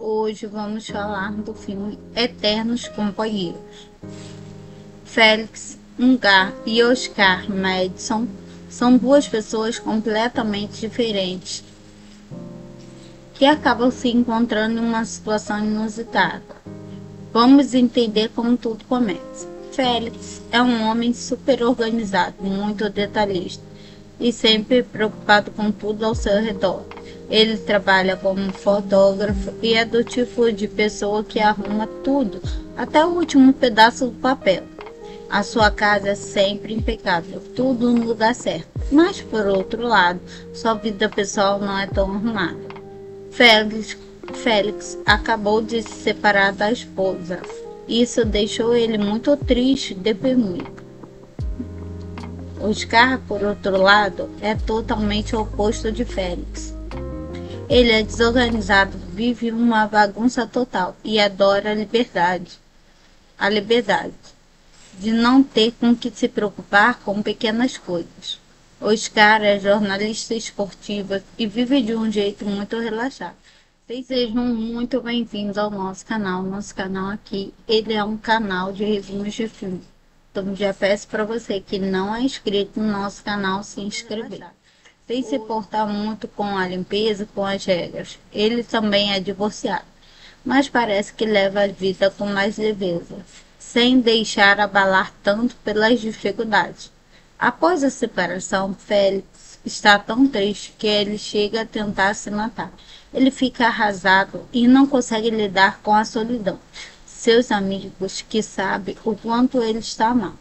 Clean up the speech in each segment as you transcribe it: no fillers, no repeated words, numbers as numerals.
Hoje vamos falar do filme Eternos Companheiros. Félix Ungar e Oscar Madison são duas pessoas completamente diferentes que acabam se encontrando em uma situação inusitada. Vamos entender como tudo começa. Félix é um homem super organizado, muito detalhista e sempre preocupado com tudo ao seu redor. Ele trabalha como fotógrafo e é do tipo de pessoa que arruma tudo, até o último pedaço do papel. A sua casa é sempre impecável, tudo no lugar certo. Mas, por outro lado, sua vida pessoal não é tão arrumada. Félix acabou de se separar da esposa. Isso deixou ele muito triste e deprimido. Oscar, por outro lado, é totalmente o oposto de Félix. Ele é desorganizado, vive uma bagunça total e adora a liberdade de não ter com que se preocupar com pequenas coisas. Oscar é jornalista esportiva e vive de um jeito muito relaxado. Vocês sejam muito bem-vindos ao nosso canal. Nosso canal aqui, ele é um canal de resumos de filme. Então já peço para você que não é inscrito no nosso canal se inscrever. Sem se portar muito com a limpeza, com as regras. Ele também é divorciado, mas parece que leva a vida com mais leveza, sem deixar abalar tanto pelas dificuldades. Após a separação, Félix está tão triste que ele chega a tentar se matar. Ele fica arrasado e não consegue lidar com a solidão. Seus amigos, que sabem o quanto ele está mal,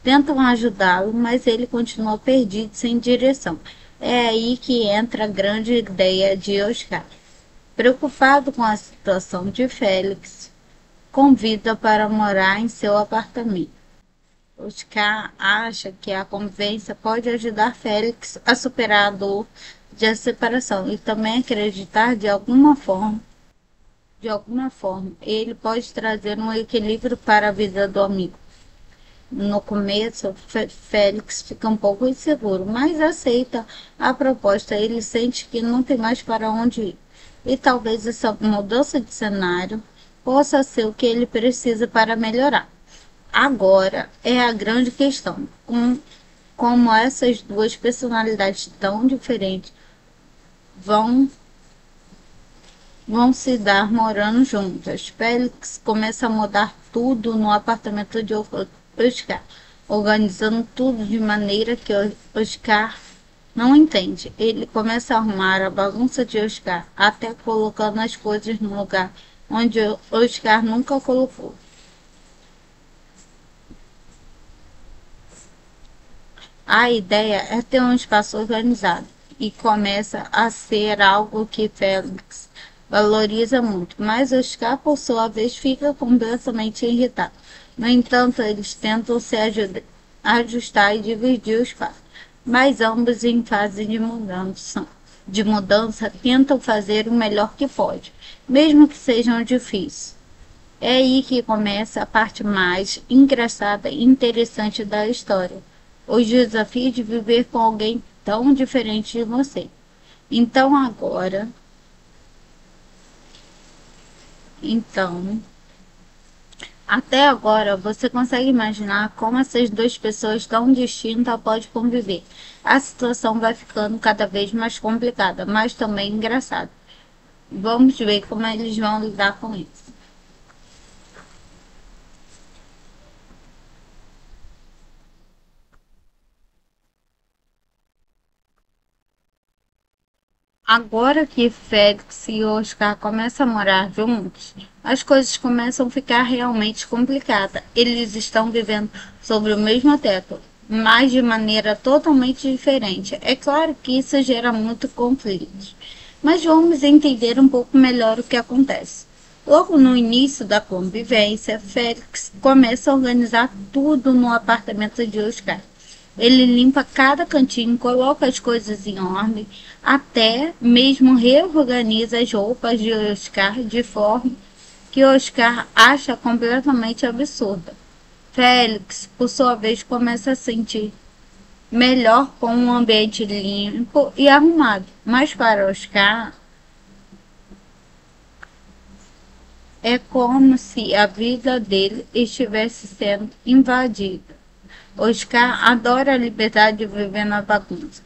tentam ajudá-lo, mas ele continua perdido, sem direção. É aí que entra a grande ideia de Oscar. Preocupado com a situação de Félix, convida para morar em seu apartamento. Oscar acha que a convivência pode ajudar Félix a superar a dor de separação e também acreditar de alguma forma, ele pode trazer um equilíbrio para a vida do amigo. No começo, Félix fica um pouco inseguro, mas aceita a proposta. Ele sente que não tem mais para onde ir. E talvez essa mudança de cenário possa ser o que ele precisa para melhorar. Agora é a grande questão: como essas duas personalidades tão diferentes vão se dar morando juntas. Félix começa a mudar tudo no apartamento de Oscar, organizando tudo de maneira que Oscar não entende. Ele começa a arrumar a bagunça de Oscar, até colocando as coisas no lugar onde Oscar nunca colocou. A ideia é ter um espaço organizado e começa a ser algo que Félix valoriza muito, mas Oscar, por sua vez, fica completamente irritado. No entanto, eles tentam se ajustar e dividir o espaço, mas ambos em fase de mudança tentam fazer o melhor que pode, mesmo que sejam difíceis. É aí que começa a parte mais engraçada e interessante da história: os desafios de viver com alguém tão diferente de você. Então agora, então, até agora, você consegue imaginar como essas duas pessoas tão distintas podem conviver. A situação vai ficando cada vez mais complicada, mas também engraçada. Vamos ver como eles vão lidar com isso. Agora que Félix e Oscar começam a morar juntos, as coisas começam a ficar realmente complicadas. Eles estão vivendo sobre o mesmo teto, mas de maneira totalmente diferente. É claro que isso gera muito conflito, mas vamos entender um pouco melhor o que acontece. Logo no início da convivência, Félix começa a organizar tudo no apartamento de Oscar. Ele limpa cada cantinho, coloca as coisas em ordem, até mesmo reorganiza as roupas de Oscar de forma que Oscar acha completamente absurda. Félix, por sua vez, começa a sentir melhor com um ambiente limpo e arrumado, mas para Oscar É como se a vida dele estivesse sendo invadida. Oscar adora a liberdade de viver na bagunça.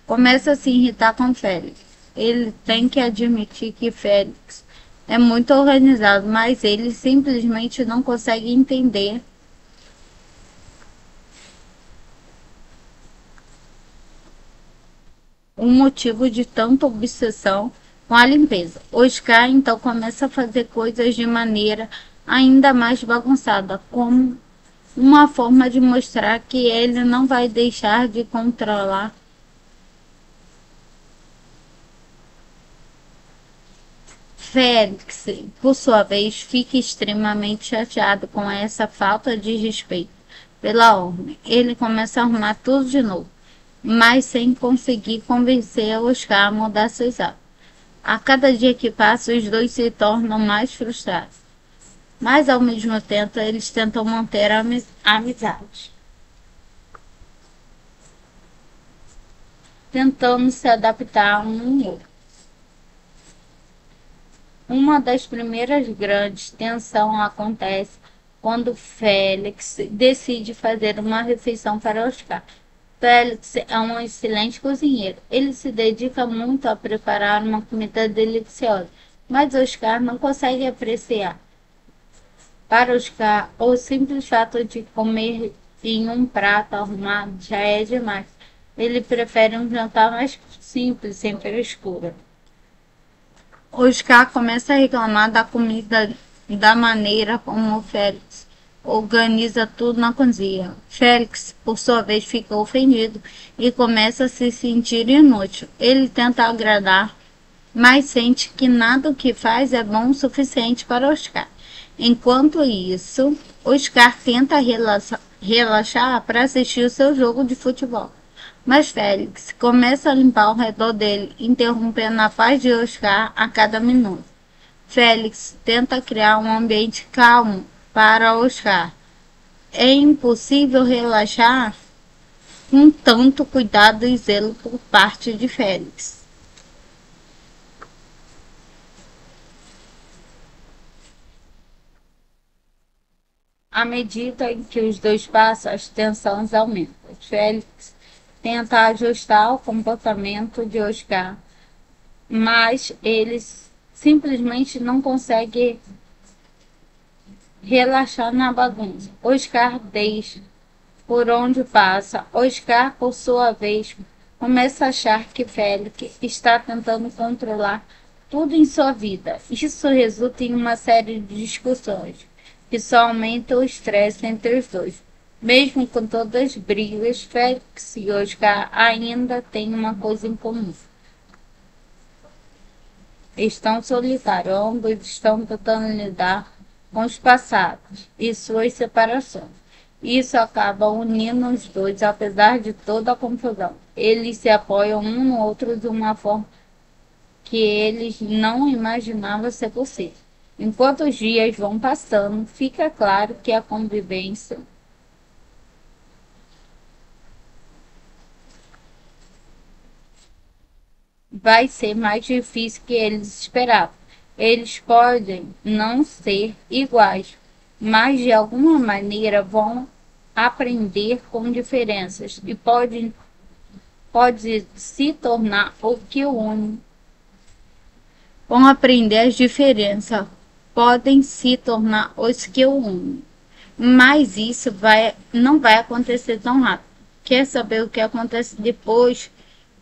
Começa a se irritar com Félix. Ele tem que admitir que Félix é muito organizado, mas ele simplesmente não consegue entender o motivo de tanta obsessão com a limpeza. Oscar então começa a fazer coisas de maneira ainda mais bagunçada, como uma forma de mostrar que ele não vai deixar de controlar. Félix, por sua vez, fica extremamente chateado com essa falta de respeito pela ordem. Ele começa a arrumar tudo de novo, mas sem conseguir convencer Oscar a mudar seus hábitos. A cada dia que passa, os dois se tornam mais frustrados, mas ao mesmo tempo eles tentam manter a amizade, tentando se adaptar a um outro. Uma das primeiras grandes tensões acontece quando Félix decide fazer uma refeição para Oscar. Félix é um excelente cozinheiro. Ele se dedica muito a preparar uma comida deliciosa, mas Oscar não consegue apreciar. Para Oscar, o simples fato de comer em um prato arrumado já é demais. Ele prefere um jantar mais simples, sem frescura. Oscar começa a reclamar da comida, da maneira como Félix organiza tudo na cozinha. Félix, por sua vez, fica ofendido e começa a se sentir inútil. Ele tenta agradar, mas sente que nada o que faz é bom o suficiente para Oscar. Enquanto isso, Oscar tenta relaxar para assistir o seu jogo de futebol. Mas Félix começa a limpar ao redor dele, interrompendo a paz de Oscar a cada minuto. Félix tenta criar um ambiente calmo para Oscar. É impossível relaxar com tanto cuidado e zelo por parte de Félix. À medida em que os dois passam, as tensões aumentam. Félix tenta ajustar o comportamento de Oscar, mas eles simplesmente não conseguem relaxar na bagunça. Oscar deixa por onde passa. Oscar, por sua vez, começa a achar que Félix está tentando controlar tudo em sua vida. Isso resulta em uma série de discussões que só aumentam o estresse entre os dois. Mesmo com todas as brigas, Félix e Oscar ainda têm uma coisa em comum. Estão solitários, ambos estão tentando lidar com os passados e suas separações. Isso acaba unindo os dois, apesar de toda a confusão. Eles se apoiam um no outro de uma forma que eles não imaginavam ser possível. Enquanto os dias vão passando, fica claro que a convivência vai ser mais difícil que eles esperavam. Eles podem não ser iguais, mas de alguma maneira vão aprender com diferenças e pode se tornar o que une. Vão aprender as diferenças, podem se tornar os que o unem. Mas isso não vai acontecer tão rápido. Quer saber o que acontece depois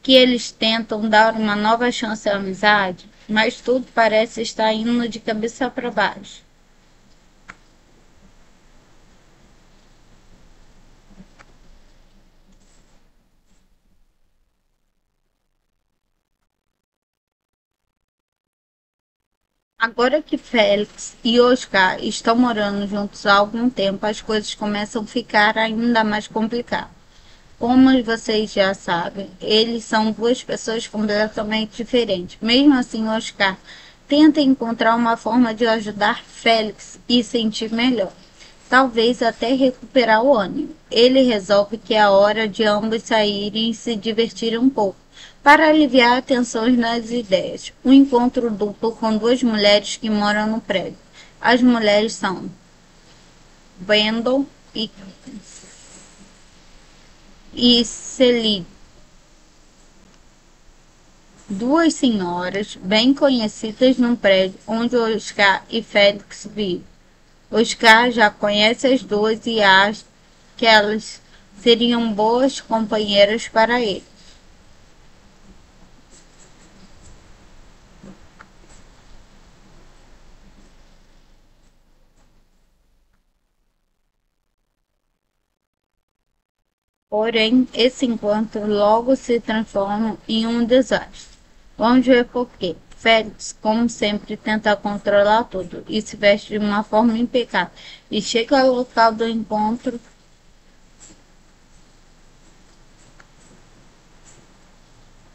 que eles tentam dar uma nova chance à amizade, mas tudo parece estar indo de cabeça para baixo. Agora que Félix e Oscar estão morando juntos há algum tempo, as coisas começam a ficar ainda mais complicadas. Como vocês já sabem, eles são duas pessoas completamente diferentes. Mesmo assim, Oscar tenta encontrar uma forma de ajudar Félix e sentir melhor. Talvez até recuperar o ânimo. Ele resolve que é hora de ambos saírem e se divertirem um pouco, para aliviar tensões nas ideias. Um encontro duplo com duas mulheres que moram no prédio. As mulheres são Brandon e Celine, duas senhoras bem conhecidas no prédio onde Oscar e Félix vivem. Oscar já conhece as duas e acha que elas seriam boas companheiras para ele. Porém, esse encontro logo se transforma em um desastre. Vamos ver por quê. Félix, como sempre, tenta controlar tudo e se veste de uma forma impecável. E chega ao local do encontro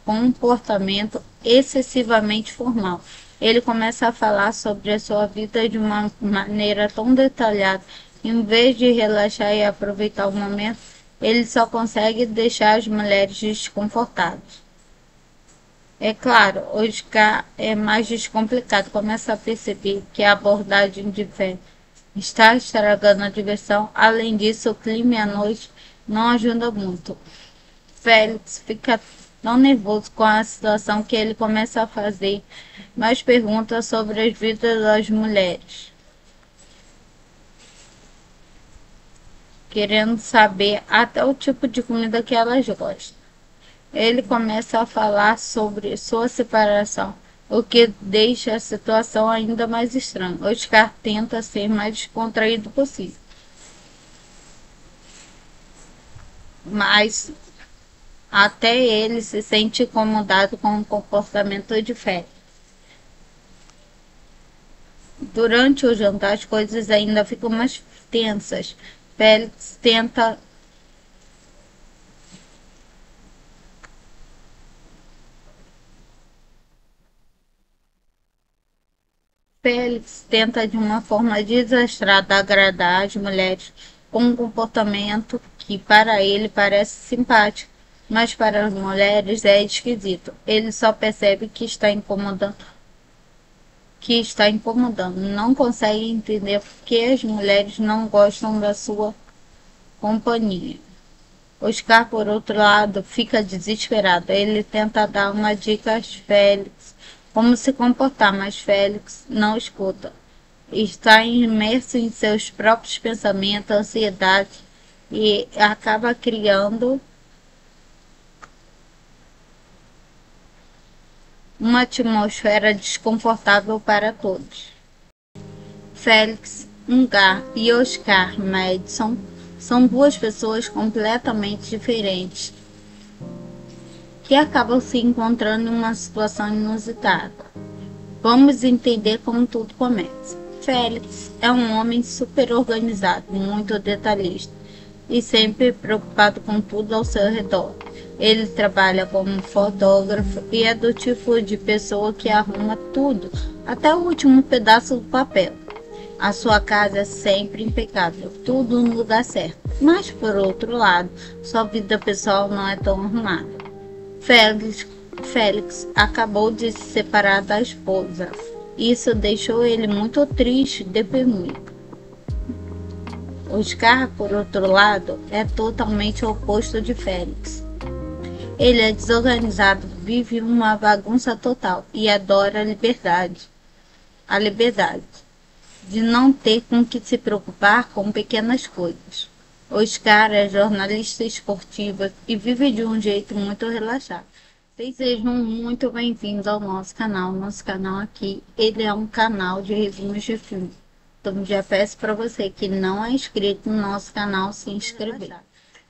com um comportamento excessivamente formal. Ele começa a falar sobre a sua vida de uma maneira tão detalhada. Em vez de relaxar e aproveitar o momento, ele só consegue deixar as mulheres desconfortáveis. É claro, Oscar é mais descomplicado, começa a perceber que a abordagem de fé está estragando a diversão. Além disso, o clima e a noite não ajudam muito. Félix fica tão nervoso com a situação que ele começa a fazer mais perguntas sobre as vidas das mulheres, querendo saber até o tipo de comida que elas gostam. Ele começa a falar sobre sua separação, o que deixa a situação ainda mais estranha. Oscar tenta ser mais descontraído possível, mas até ele se sente incomodado com o comportamento de Félix. Durante o jantar, as coisas ainda ficam mais tensas. Félix tenta Félix tenta de uma forma desastrada agradar as mulheres com um comportamento que para ele parece simpático, mas para as mulheres é esquisito. Ele só percebe que está incomodando, não consegue entender por que as mulheres não gostam da sua companhia. Oscar, por outro lado, fica desesperado. Ele tenta dar uma dica a Félix como se comportar, mas Félix não escuta. Está imerso em seus próprios pensamentos, ansiedade e acaba criando uma atmosfera desconfortável para todos. Félix Ungar e Oscar Madison são duas pessoas completamente diferentes que acabam se encontrando em uma situação inusitada. Vamos entender como tudo começa. Félix é um homem super organizado, muito detalhista e sempre preocupado com tudo ao seu redor. Ele trabalha como fotógrafo e é do tipo de pessoa que arruma tudo, até o último pedaço do papel. A sua casa é sempre impecável, tudo no lugar certo. Mas, por outro lado, sua vida pessoal não é tão arrumada. Félix acabou de se separar da esposa. Isso deixou ele muito triste e deprimido. Oscar, por outro lado, é totalmente o oposto de Félix. Ele é desorganizado, vive uma bagunça total e adora a liberdade de não ter com que se preocupar com pequenas coisas. Oscar é jornalista esportiva e vive de um jeito muito relaxado. Vocês sejam muito bem-vindos ao nosso canal. Nosso canal aqui, ele é um canal de resumos de filme. Então já peço para você que não é inscrito no nosso canal se inscrever.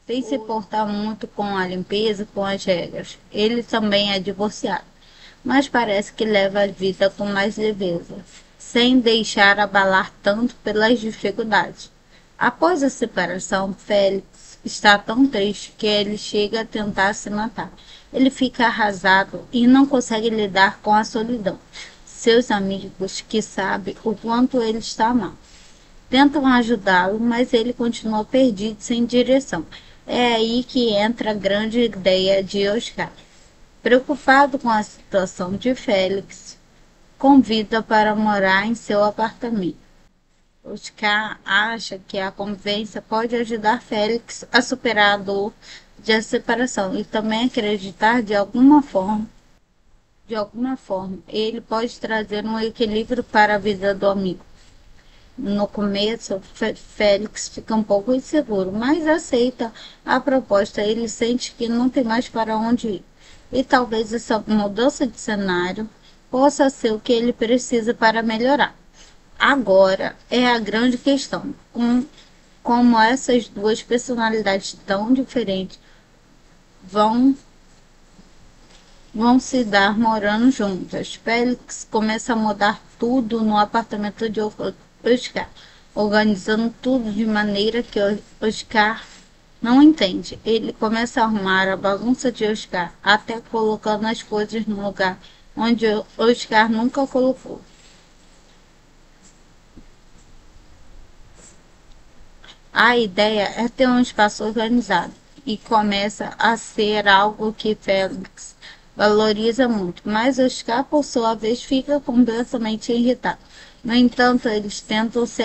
Sem se portar muito com a limpeza, com as regras. Ele também é divorciado, mas parece que leva a vida com mais leveza, sem deixar abalar tanto pelas dificuldades. Após a separação, Félix está tão triste que ele chega a tentar se matar. Ele fica arrasado e não consegue lidar com a solidão. Seus amigos, que sabem o quanto ele está mal, tentam ajudá-lo, mas ele continua perdido, sem direção. É aí que entra a grande ideia de Oscar. Preocupado com a situação de Félix, convida para morar em seu apartamento. Oscar acha que a convivência pode ajudar Félix a superar a dor de separação e também acreditar de alguma forma, ele pode trazer um equilíbrio para a vida do amigo. No começo, Félix fica um pouco inseguro, mas aceita a proposta. Ele sente que não tem mais para onde ir. E talvez essa mudança de cenário possa ser o que ele precisa para melhorar. Agora é a grande questão: como essas duas personalidades tão diferentes vão se dar morando juntas. Félix começa a mudar tudo no apartamento de Oscar, organizando tudo de maneira que Oscar não entende. Ele começa a arrumar a bagunça de Oscar, até colocando as coisas no lugar onde Oscar nunca colocou. A ideia é ter um espaço organizado e começa a ser algo que Félix valoriza muito, mas Oscar, por sua vez, fica completamente irritado. No entanto, eles tentam se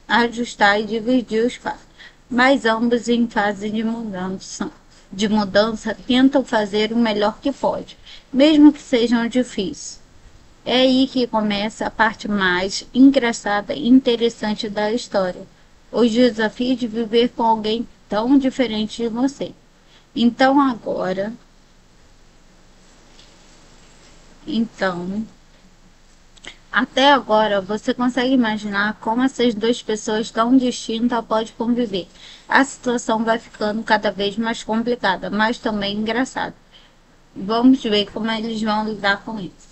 ajustar e dividir o espaço, mas ambos em fase de mudança tentam fazer o melhor que pode, mesmo que sejam difíceis. É aí que começa a parte mais engraçada e interessante da história. Os desafios de viver com alguém tão diferente de você. Então agora, então, até agora você consegue imaginar como essas duas pessoas tão distintas podem conviver. A situação vai ficando cada vez mais complicada, mas também engraçada. Vamos ver como eles vão lidar com isso.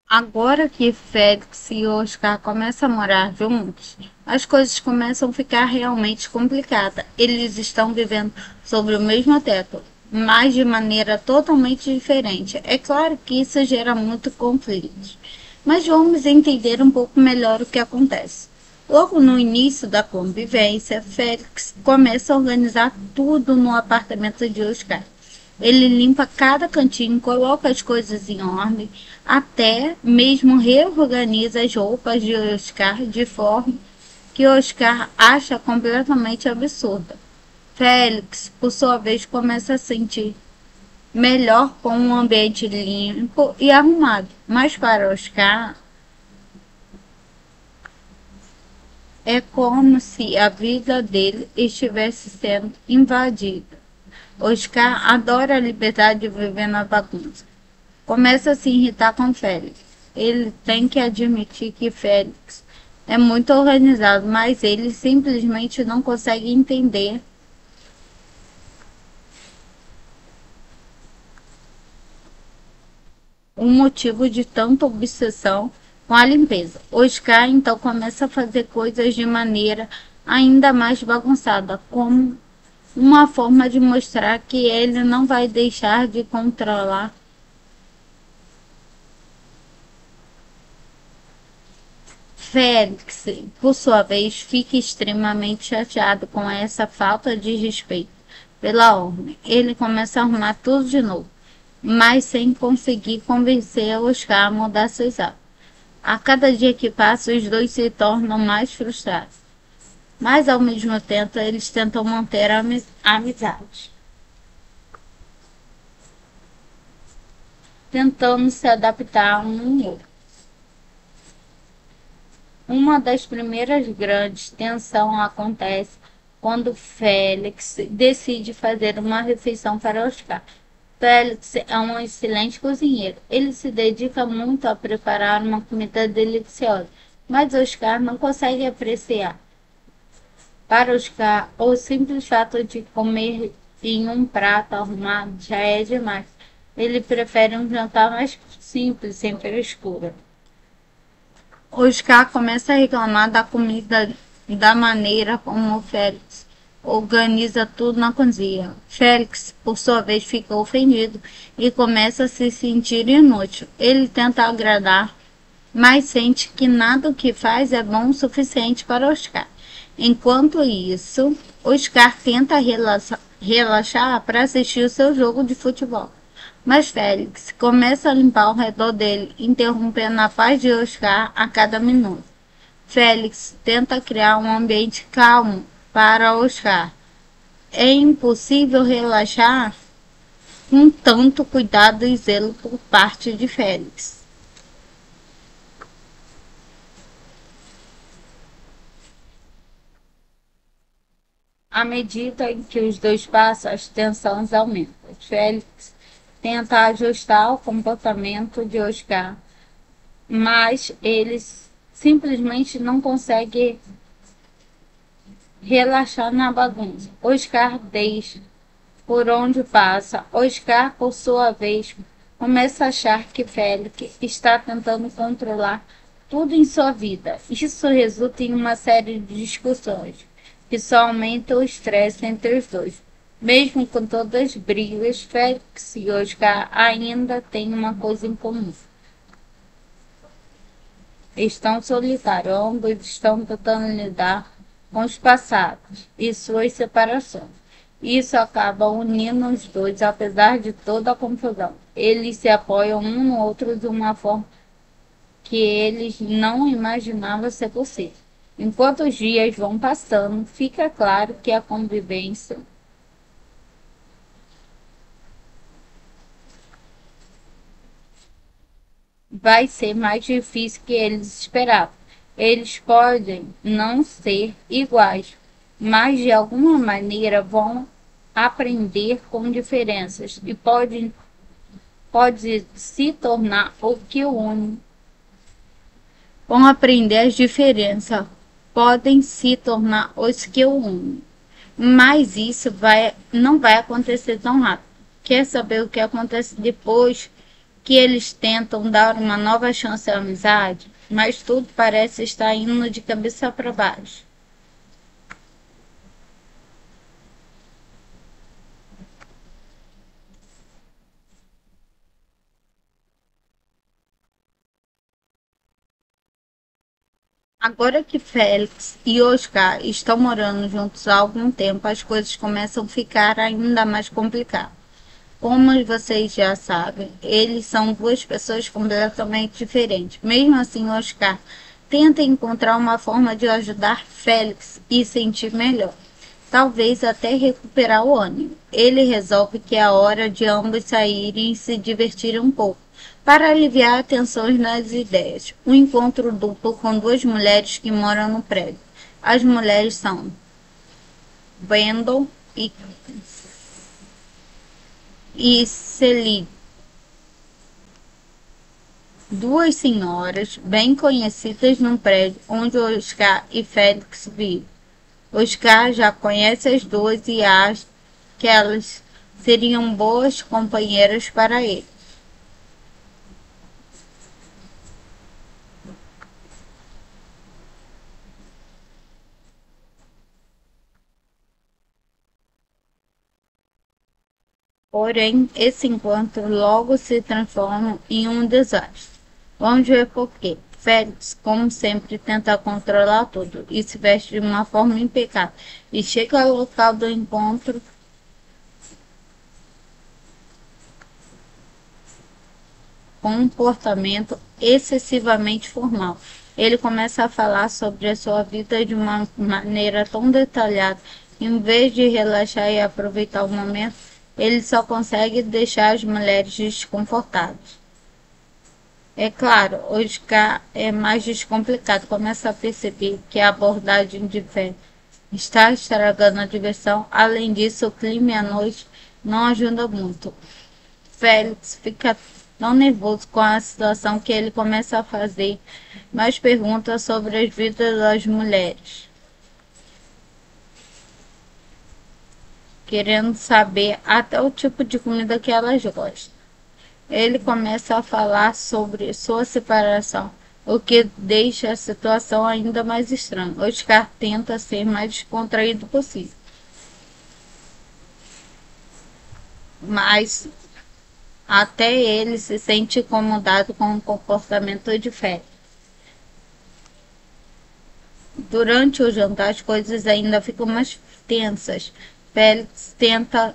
Agora que Félix e Oscar começam a morar juntos, as coisas começam a ficar realmente complicadas. Eles estão vivendo sobre o mesmo teto, mas de maneira totalmente diferente. É claro que isso gera muito conflitos, mas vamos entender um pouco melhor o que acontece. Logo no início da convivência, Félix começa a organizar tudo no apartamento de Oscar. Ele limpa cada cantinho, coloca as coisas em ordem, até mesmo reorganiza as roupas de Oscar de forma que Oscar acha completamente absurda. Félix, por sua vez, começa a sentir melhor com um ambiente limpo e arrumado, mas para Oscar é como se a vida dele estivesse sendo invadida. Oscar adora a liberdade de viver na bagunça. Começa a se irritar com Félix. Ele tem que admitir que Félix é muito organizado, mas ele simplesmente não consegue entender o motivo de tanta obsessão com a limpeza. Oscar então começa a fazer coisas de maneira ainda mais bagunçada, como uma forma de mostrar que ele não vai deixar de controlar. Félix, por sua vez, fica extremamente chateado com essa falta de respeito pela ordem. Ele começa a arrumar tudo de novo, mas sem conseguir convencer Oscar a mudar seus hábitos. A cada dia que passa, os dois se tornam mais frustrados, mas ao mesmo tempo eles tentam manter a amizade, tentando se adaptar a um ao outro. Uma das primeiras grandes tensões acontece quando Félix decide fazer uma refeição para Oscar. Félix é um excelente cozinheiro. Ele se dedica muito a preparar uma comida deliciosa, mas Oscar não consegue apreciar. Para Oscar, o simples fato de comer em um prato arrumado já é demais. Ele prefere um jantar mais simples, sem frescura. Oscar começa a reclamar da comida, da maneira como Félix organiza tudo na cozinha. Félix, por sua vez, fica ofendido e começa a se sentir inútil. Ele tenta agradar mas sente que nada o que faz é bom o suficiente para Oscar. Enquanto isso, Oscar tenta relaxar para assistir o seu jogo de futebol. Mas Félix começa a limpar ao redor dele, interrompendo a paz de Oscar a cada minuto. Félix tenta criar um ambiente calmo para Oscar. É impossível relaxar com tanto cuidado e zelo por parte de Félix. À medida em que os dois passam, as tensões aumentam. Félix tenta ajustar o comportamento de Oscar, mas eles simplesmente não conseguem relaxar na bagunça. Oscar deixa por onde passa. Oscar, por sua vez, começa a achar que Félix está tentando controlar tudo em sua vida. Isso resulta em uma série de discussões que só aumentam o estresse entre os dois. Mesmo com todas as brigas, Félix e Oscar ainda têm uma coisa em comum. Estão solitários, ambos estão tentando lidar com os passados e suas separações. Isso acaba unindo os dois, apesar de toda a confusão. Eles se apoiam um no outro de uma forma que eles não imaginavam ser possível. Enquanto os dias vão passando, fica claro que a convivência vai ser mais difícil que eles esperavam. Eles podem não ser iguais, mas de alguma maneira vão aprender com diferenças e pode se tornar o que une. Vão aprender as diferenças, podem se tornar os que o unem. Mas isso não vai acontecer tão rápido. Quer saber o que acontece depois que eles tentam dar uma nova chance à amizade? Mas tudo parece estar indo de cabeça para baixo. Agora que Félix e Oscar estão morando juntos há algum tempo, as coisas começam a ficar ainda mais complicadas. Como vocês já sabem, eles são duas pessoas completamente diferentes. Mesmo assim, Oscar tenta encontrar uma forma de ajudar Félix e sentir melhor. Talvez até recuperar o ânimo. Ele resolve que é hora de ambos saírem e se divertirem um pouco, para aliviar tensões nas ideias. Um encontro duplo com duas mulheres que moram no prédio. As mulheres são Brandon e Celine, duas senhoras bem conhecidas no prédio onde Oscar e Félix vivem. Oscar já conhece as duas e acha que elas seriam boas companheiras para ele. Porém, esse encontro logo se transforma em um desastre. Vamos ver por quê. Félix, como sempre, tenta controlar tudo e se veste de uma forma impecável. E chega ao local do encontro com um comportamento excessivamente formal. Ele começa a falar sobre a sua vida de uma maneira tão detalhada. Em vez de relaxar e aproveitar o momento, ele só consegue deixar as mulheres desconfortáveis. É claro, Oscar é mais descomplicado. Começa a perceber que a abordagem de fé está estragando a diversão. Além disso, o clima e a noite não ajudam muito. Félix fica tão nervoso com a situação que ele começa a fazer mais perguntas sobre as vidas das mulheres, querendo saber até o tipo de comida que elas gostam. Ele começa a falar sobre sua separação, o que deixa a situação ainda mais estranha. Oscar tenta ser mais descontraído possível, mas até ele se sente incomodado com o comportamento de Félix. Durante o jantar, as coisas ainda ficam mais tensas. Félix tenta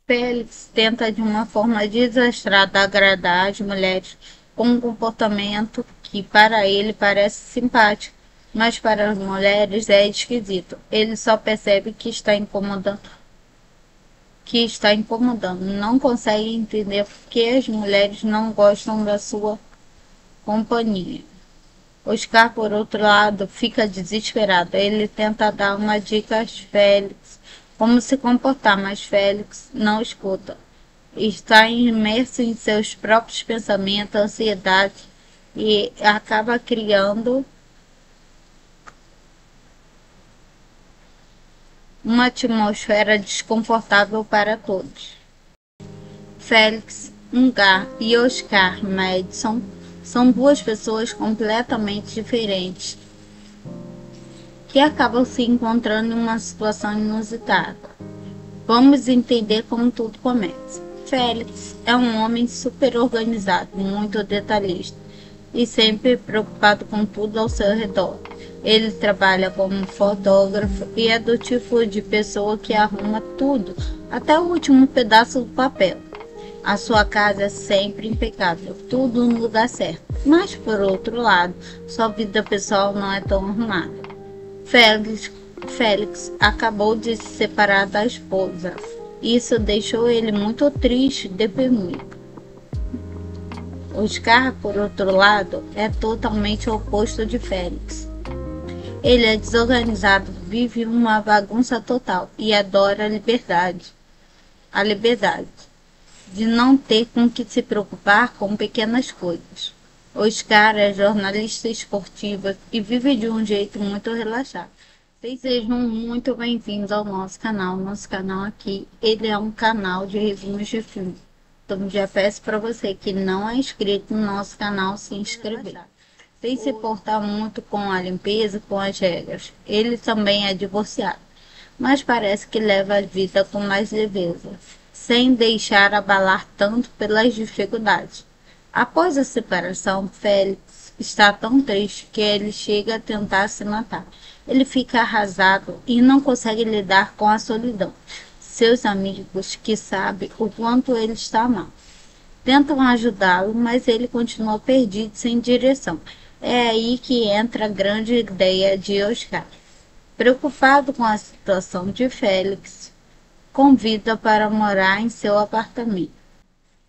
Félix tenta de uma forma desastrada agradar as mulheres com um comportamento que para ele parece simpático, mas para as mulheres é esquisito. Ele só percebe que está incomodando, não consegue entender por que as mulheres não gostam da sua companhia. Oscar, por outro lado, fica desesperado. Ele tenta dar uma dica a Félix como se comportar, mas Félix não escuta. Está imerso em seus próprios pensamentos, ansiedade e acaba criando uma atmosfera desconfortável para todos. Félix Ungar e Oscar Madison são duas pessoas completamente diferentes que acabam se encontrando em uma situação inusitada. Vamos entender como tudo começa. Félix é um homem super organizado, muito detalhista e sempre preocupado com tudo ao seu redor. Ele trabalha como fotógrafo e é do tipo de pessoa que arruma tudo, até o último pedaço do papel. A sua casa é sempre impecável, tudo no lugar certo. Mas, por outro lado, sua vida pessoal não é tão arrumada. Félix acabou de se separar da esposa. Isso deixou ele muito triste e deprimido. Oscar, por outro lado, é totalmente o oposto de Félix. Ele é desorganizado, vive uma bagunça total e adora a liberdade de não ter com que se preocupar com pequenas coisas. Oscar é jornalista esportiva e vive de um jeito muito relaxado. Vocês sejam muito bem-vindos ao nosso canal. Nosso canal aqui, ele é um canal de resumos de filme. Então já peço para você que não é inscrito no nosso canal se inscrever. Sem se portar muito com a limpeza, com as regras. Ele também é divorciado, mas parece que leva a vida com mais leveza, sem deixar abalar tanto pelas dificuldades. Após a separação, Félix está tão triste que ele chega a tentar se matar. Ele fica arrasado e não consegue lidar com a solidão. Seus amigos, que sabem o quanto ele está mal, tentam ajudá-lo, mas ele continua perdido, sem direção. É aí que entra a grande ideia de Oscar. Preocupado com a situação de Félix, convida para morar em seu apartamento.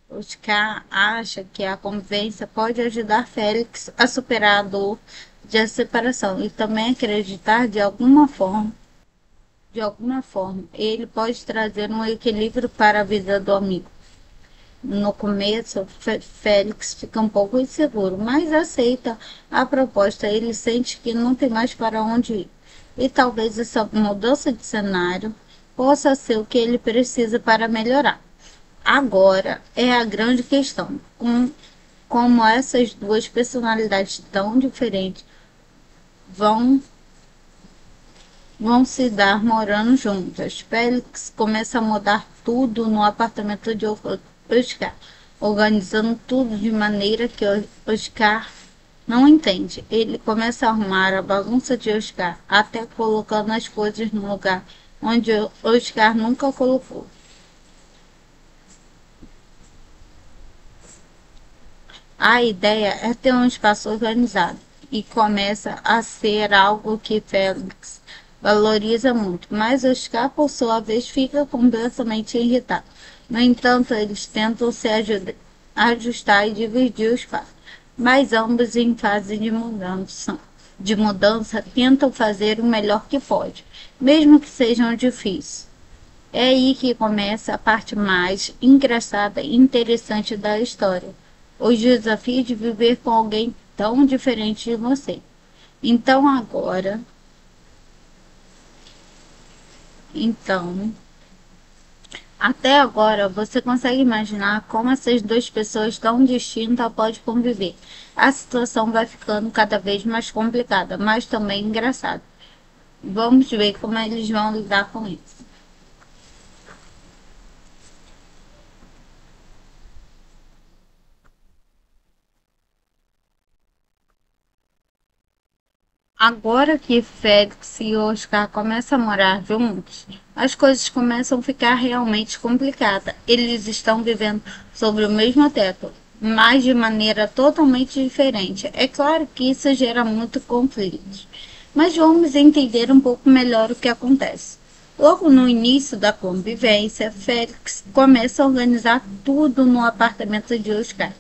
Oscar acha que a convivência pode ajudar Félix a superar a dor de separação e também acreditar de alguma forma, ele pode trazer um equilíbrio para a vida do amigo. No começo, Félix fica um pouco inseguro, mas aceita a proposta. Ele sente que não tem mais para onde ir. E talvez essa mudança de cenário possa ser o que ele precisa para melhorar. Agora é a grande questão: como essas duas personalidades tão diferentes vão se dar morando juntas. Félix começa a mudar tudo no apartamento de Oscar, organizando tudo de maneira que Oscar não entende. Ele começa a arrumar a bagunça de Oscar, até colocando as coisas no lugar onde Oscar nunca colocou. A ideia é ter um espaço organizado e começa a ser algo que Félix valoriza muito, mas Oscar, por sua vez, fica completamente irritado. No entanto, eles tentam se ajustar e dividir o espaço, mas ambos em fase de mudança tentam fazer o melhor que pode, mesmo que sejam difíceis. É aí que começa a parte mais engraçada e interessante da história: os desafios de viver com alguém tão diferente de você. Então agora, então, até agora você consegue imaginar como essas duas pessoas tão distintas podem conviver. A situação vai ficando cada vez mais complicada, mas também engraçada. Vamos ver como eles vão lidar com isso. Agora que Félix e Oscar começam a morar juntos, as coisas começam a ficar realmente complicadas. Eles estão vivendo sobre o mesmo teto, mas de maneira totalmente diferente. É claro que isso gera muito conflitos, mas vamos entender um pouco melhor o que acontece. Logo no início da convivência, Félix começa a organizar tudo no apartamento de Oscar.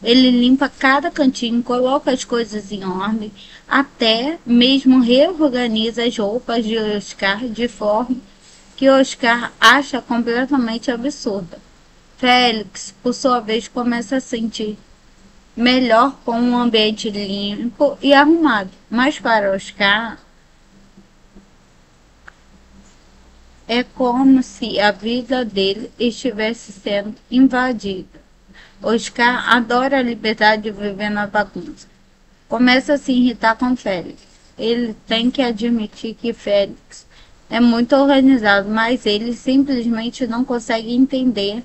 Ele limpa cada cantinho, coloca as coisas em ordem, até mesmo reorganiza as roupas de Oscar de forma que Oscar acha completamente absurda. Félix, por sua vez, começa a sentir melhor com um ambiente limpo e arrumado, mas para Oscar é como se a vida dele estivesse sendo invadida. Oscar adora a liberdade de viver na bagunça. Começa a se irritar com Félix. Ele tem que admitir que Félix é muito organizado, mas ele simplesmente não consegue entender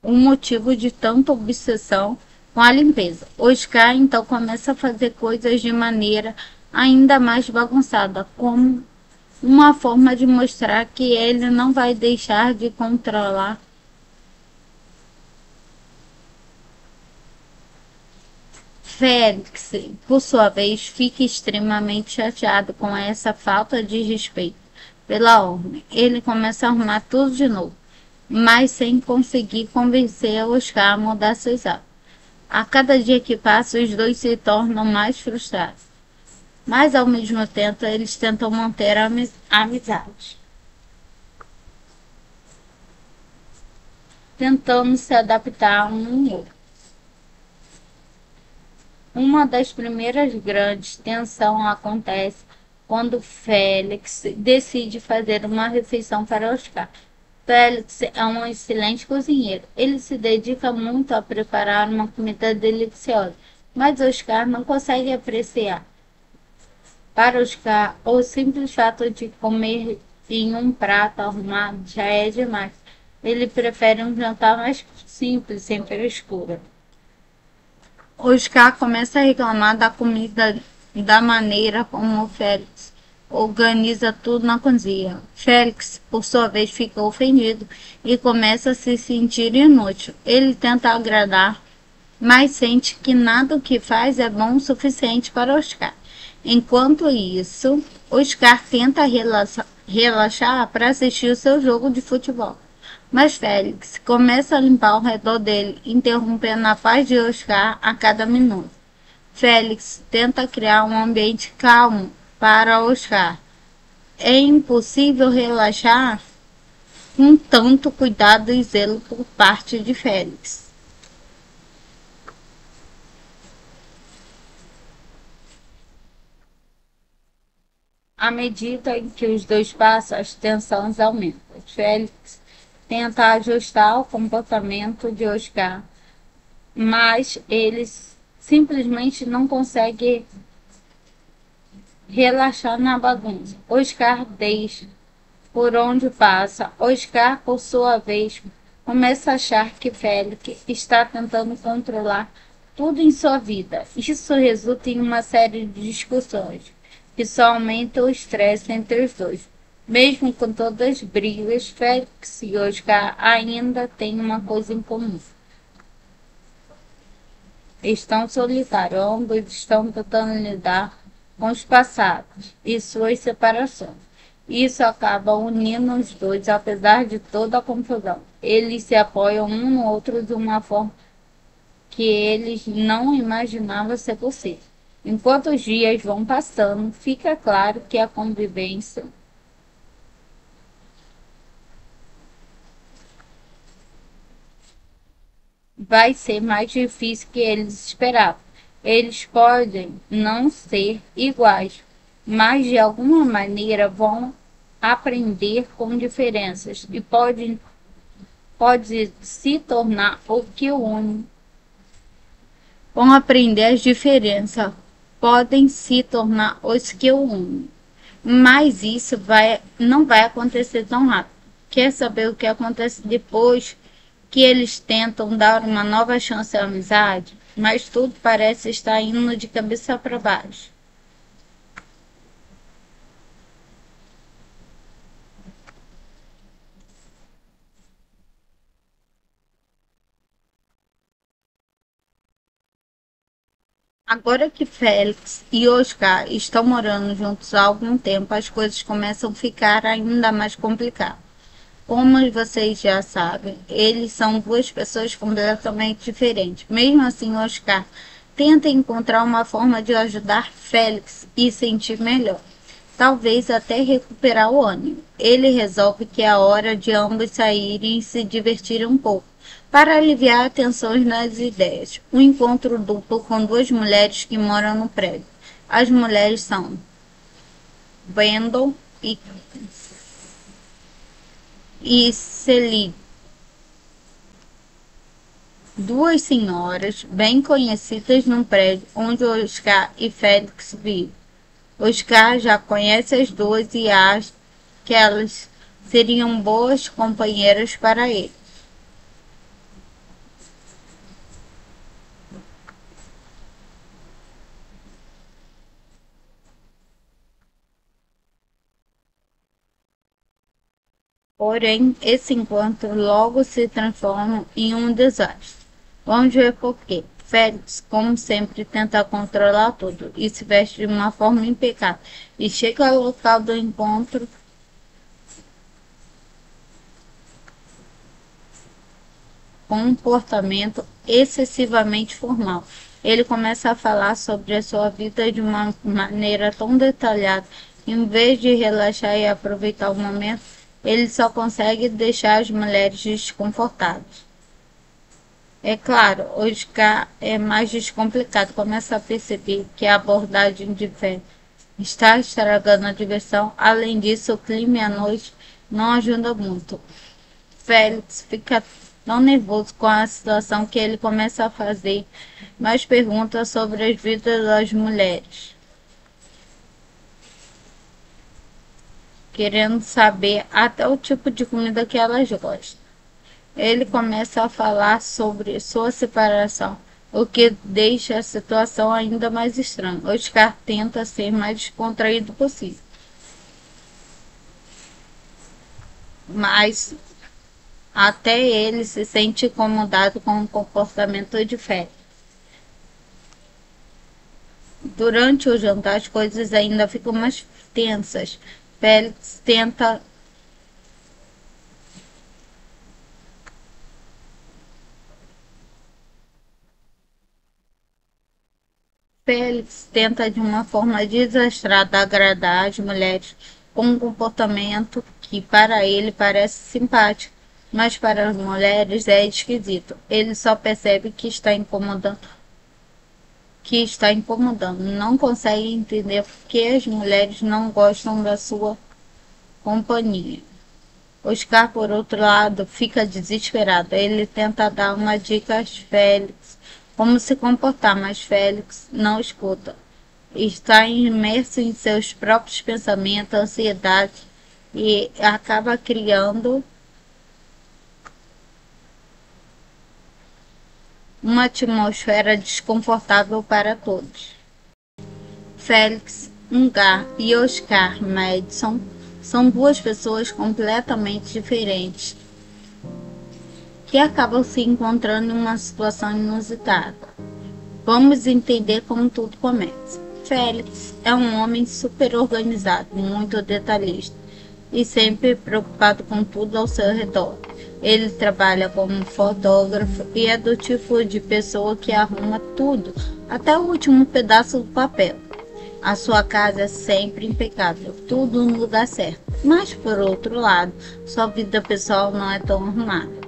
o motivo de tanta obsessão com a limpeza. Oscar então começa a fazer coisas de maneira ainda mais bagunçada, como uma forma de mostrar que ele não vai deixar de controlar. Félix, por sua vez, fica extremamente chateado com essa falta de respeito pela ordem. Ele começa a arrumar tudo de novo, mas sem conseguir convencer Oscar a mudar seus hábitos. A cada dia que passa, os dois se tornam mais frustrados, mas ao mesmo tempo eles tentam manter a amizade, tentando se adaptar a um ao outro. Uma das primeiras grandes tensões acontece quando Félix decide fazer uma refeição para Oscar. Félix é um excelente cozinheiro. Ele se dedica muito a preparar uma comida deliciosa, mas Oscar não consegue apreciar. Para Oscar, o simples fato de comer em um prato arrumado já é demais. Ele prefere um jantar mais simples, sem frescura. Oscar começa a reclamar da comida, da maneira como Félix organiza tudo na cozinha. Félix, por sua vez, fica ofendido e começa a se sentir inútil. Ele tenta agradar, mas sente que nada o que faz é bom o suficiente para Oscar. Enquanto isso, Oscar tenta relaxar para assistir o seu jogo de futebol. Mas Félix começa a limpar ao redor dele, interrompendo a paz de Oscar a cada minuto. Félix tenta criar um ambiente calmo para Oscar. É impossível relaxar com tanto cuidado e zelo por parte de Félix. À medida em que os dois passam, as tensões aumentam. Félix tenta ajustar o comportamento de Oscar, mas eles simplesmente não conseguem relaxar na bagunça. Oscar deixa por onde passa. Oscar, por sua vez, começa a achar que Félix está tentando controlar tudo em sua vida. Isso resulta em uma série de discussões que só aumentam o estresse entre os dois. Mesmo com todas as brigas, Félix e Oscar ainda têm uma coisa em comum. Estão solitários, ambos estão tentando lidar com os passados e suas separações. Isso acaba unindo os dois, apesar de toda a confusão. Eles se apoiam um no outro de uma forma que eles não imaginavam ser possível. Enquanto os dias vão passando, fica claro que a convivência vai ser mais difícil que eles esperavam. Eles podem não ser iguais, mas de alguma maneira vão aprender com diferenças e pode se tornar o que une. Vão aprender as diferenças, podem se tornar os que o unem. Mas não vai acontecer tão rápido. Quer saber o que acontece depois que eles tentam dar uma nova chance à amizade, mas tudo parece estar indo de cabeça para baixo. Agora que Félix e Oscar estão morando juntos há algum tempo, as coisas começam a ficar ainda mais complicadas. Como vocês já sabem, eles são duas pessoas completamente diferentes. Mesmo assim, Oscar tenta encontrar uma forma de ajudar Félix e sentir melhor. Talvez até recuperar o ânimo. Ele resolve que é hora de ambos saírem e se divertirem um pouco, para aliviar tensões nas ideias. Um encontro duplo com duas mulheres que moram no prédio. As mulheres são Brandon e Celine, duas senhoras bem conhecidas no prédio onde Oscar e Félix vivem. Oscar já conhece as duas e acha que elas seriam boas companheiras para ele. Porém, esse encontro logo se transforma em um desastre. Vamos ver por quê. Félix, como sempre, tenta controlar tudo e se veste de uma forma impecável. E chega ao local do encontro com um comportamento excessivamente formal. Ele começa a falar sobre a sua vida de uma maneira tão detalhada. Em vez de relaxar e aproveitar o momento, ele só consegue deixar as mulheres desconfortáveis. É claro, Oscar é mais descomplicado, começa a perceber que a abordagem de fé está estragando a diversão. Além disso, o clima e a noite não ajudam muito. Félix fica tão nervoso com a situação que ele começa a fazer mais perguntas sobre as vidas das mulheres, querendo saber até o tipo de comida que elas gostam. Ele começa a falar sobre sua separação, o que deixa a situação ainda mais estranha. Oscar tenta ser mais descontraído possível, mas até ele se sente incomodado com o comportamento de Félix. Durante o jantar, as coisas ainda ficam mais tensas. Félix tenta Félix tenta de uma forma desastrada agradar as mulheres com um comportamento que para ele parece simpático, mas para as mulheres é esquisito. Ele só percebe que está incomodando, não consegue entender por que as mulheres não gostam da sua companhia. Oscar, por outro lado, fica desesperado. Ele tenta dar uma dica a Félix como se comportar, mas Félix não escuta. Está imerso em seus próprios pensamentos, ansiedade e acaba criando uma atmosfera desconfortável para todos. Félix Ungar e Oscar Madison são duas pessoas completamente diferentes que acabam se encontrando em uma situação inusitada. Vamos entender como tudo começa. Félix é um homem super organizado, muito detalhista e sempre preocupado com tudo ao seu redor. Ele trabalha como fotógrafo e é do tipo de pessoa que arruma tudo, até o último pedaço do papel. A sua casa é sempre impecável, tudo no lugar certo. Mas, por outro lado, sua vida pessoal não é tão arrumada.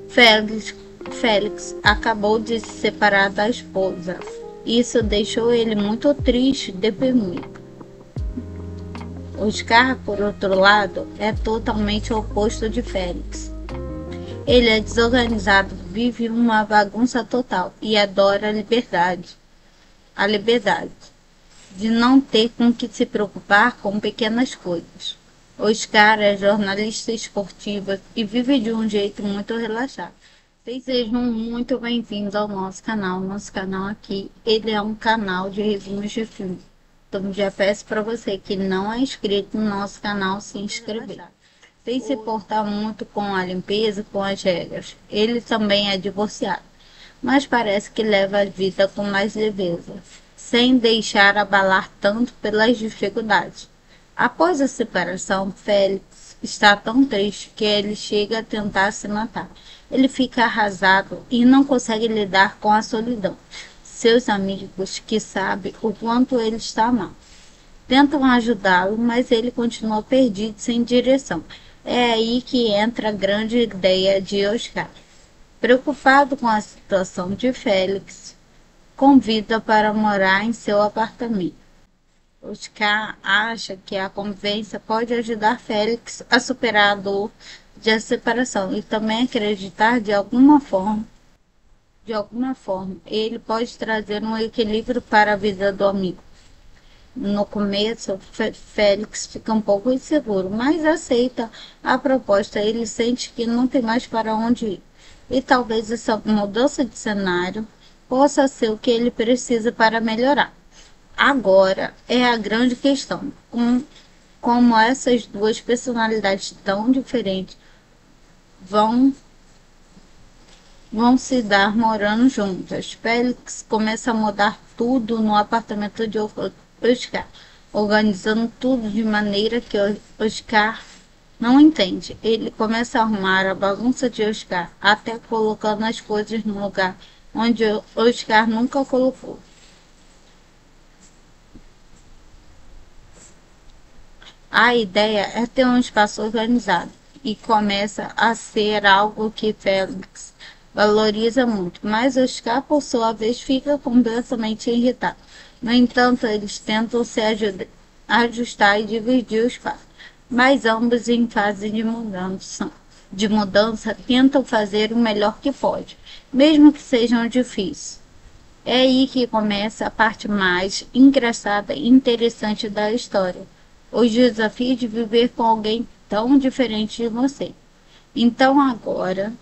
Félix acabou de se separar da esposa. Isso deixou ele muito triste e deprimido. Oscar, por outro lado, é totalmente o oposto de Félix. Ele é desorganizado, vive uma bagunça total e adora a liberdade de não ter com que se preocupar com pequenas coisas. Oscar é jornalista esportivo e vive de um jeito muito relaxado. Sejam muito bem-vindos ao nosso canal. Nosso canal aqui, ele é um canal de resumos de filme. Então já peço para você que não é inscrito no nosso canal se inscrever. Sem se portar muito com a limpeza, com as regras. Ele também é divorciado, mas parece que leva a vida com mais leveza, sem deixar abalar tanto pelas dificuldades. Após a separação, Félix está tão triste que ele chega a tentar se matar. Ele fica arrasado e não consegue lidar com a solidão. Seus amigos, que sabem o quanto ele está mal, tentam ajudá-lo, mas ele continua perdido, sem direção. É aí que entra a grande ideia de Oscar. Preocupado com a situação de Félix, convida para morar em seu apartamento. Oscar acha que a convivência pode ajudar Félix a superar a dor de separação e também acreditar de alguma forma, ele pode trazer um equilíbrio para a vida do amigo. No começo, Félix fica um pouco inseguro, mas aceita a proposta. Ele sente que não tem mais para onde ir. E talvez essa mudança de cenário possa ser o que ele precisa para melhorar. Agora é a grande questão: como essas duas personalidades tão diferentes vão se dar morando juntas. Félix começa a mudar tudo no apartamento de Oscar, organizando tudo de maneira que Oscar não entende. Ele começa a arrumar a bagunça de Oscar, até colocando as coisas no lugar onde Oscar nunca colocou. A ideia é ter um espaço organizado e começa a ser algo que Félix valoriza muito, mas Oscar, por sua vez, fica completamente irritado. No entanto, eles tentam se ajustar e dividir o espaço, mas ambos em fase de mudança tentam fazer o melhor que pode, mesmo que sejam difíceis. É aí que começa a parte mais engraçada e interessante da história: os desafios de viver com alguém tão diferente de você. Então agora,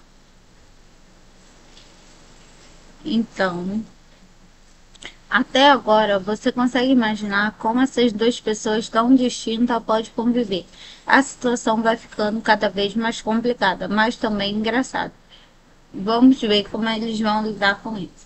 então, até agora você consegue imaginar como essas duas pessoas tão distintas podem conviver. A situação vai ficando cada vez mais complicada, mas também engraçada. Vamos ver como eles vão lidar com isso.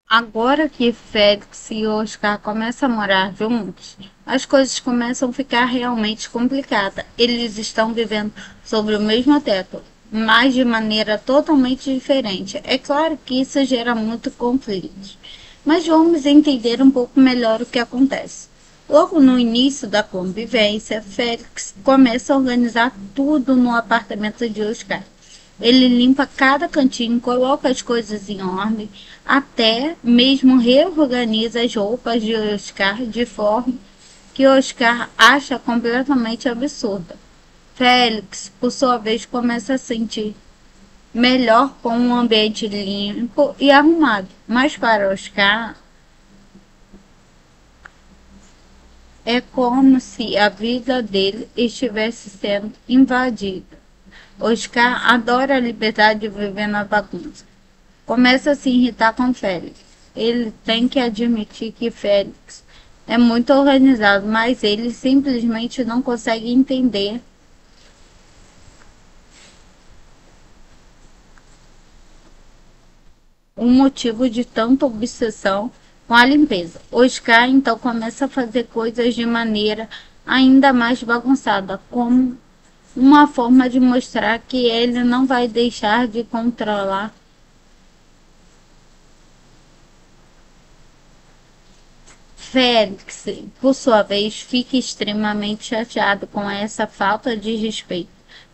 Agora que Félix e Oscar começam a morar juntos, as coisas começam a ficar realmente complicadas. Eles estão vivendo sobre o mesmo teto, mas de maneira totalmente diferente. É claro que isso gera muito conflito, mas vamos entender um pouco melhor o que acontece. Logo no início da convivência, Félix começa a organizar tudo no apartamento de Oscar. Ele limpa cada cantinho, coloca as coisas em ordem, até mesmo reorganiza as roupas de Oscar de forma que Oscar acha completamente absurda. Félix, por sua vez, começa a sentir melhor com um ambiente limpo e arrumado, mas para Oscar é como se a vida dele estivesse sendo invadida. Oscar adora a liberdade de viver na bagunça. Começa a se irritar com Félix. Ele tem que admitir que Félix é muito organizado, mas ele simplesmente não consegue entender o motivo de tanta obsessão com a limpeza. Oscar então começa a fazer coisas de maneira ainda mais bagunçada, como uma forma de mostrar que ele não vai deixar de controlar. Félix, por sua vez, fica extremamente chateado com essa falta de respeito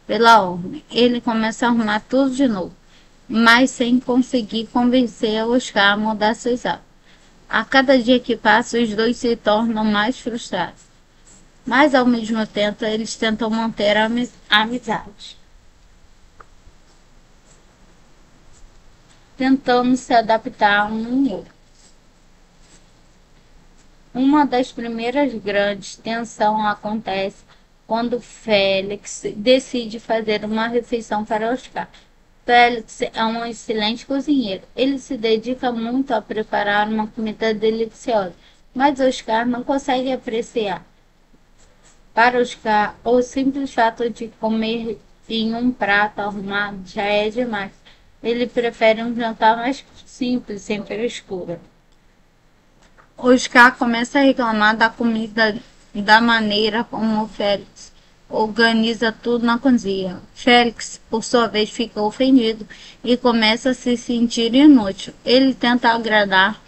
pela ordem. Ele começa a arrumar tudo de novo, mas sem conseguir convencer Oscar a mudar seus hábitos. A cada dia que passa, os dois se tornam mais frustrados, mas ao mesmo tempo eles tentam manter a amizade, tentando se adaptar a um ao outro. Uma das primeiras grandes tensões acontece quando Félix decide fazer uma refeição para Oscar. Félix é um excelente cozinheiro. Ele se dedica muito a preparar uma comida deliciosa, mas Oscar não consegue apreciar. Para Oscar, o simples fato de comer em um prato arrumado já é demais. Ele prefere um jantar mais simples, sem frescura. Oscar começa a reclamar da comida, da maneira como Félix organiza tudo na cozinha. Félix, por sua vez, fica ofendido e começa a se sentir inútil. Ele tenta agradar,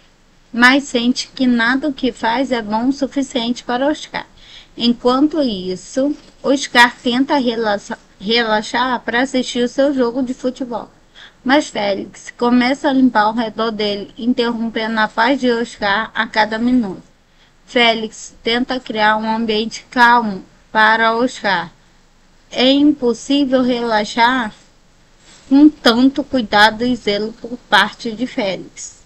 mas sente que nada o que faz é bom o suficiente para Oscar. Enquanto isso, Oscar tenta relaxar para assistir o seu jogo de futebol. Mas Félix começa a limpar ao redor dele, interrompendo a paz de Oscar a cada minuto. Félix tenta criar um ambiente calmo para Oscar. É impossível relaxar com tanto cuidado e zelo por parte de Félix.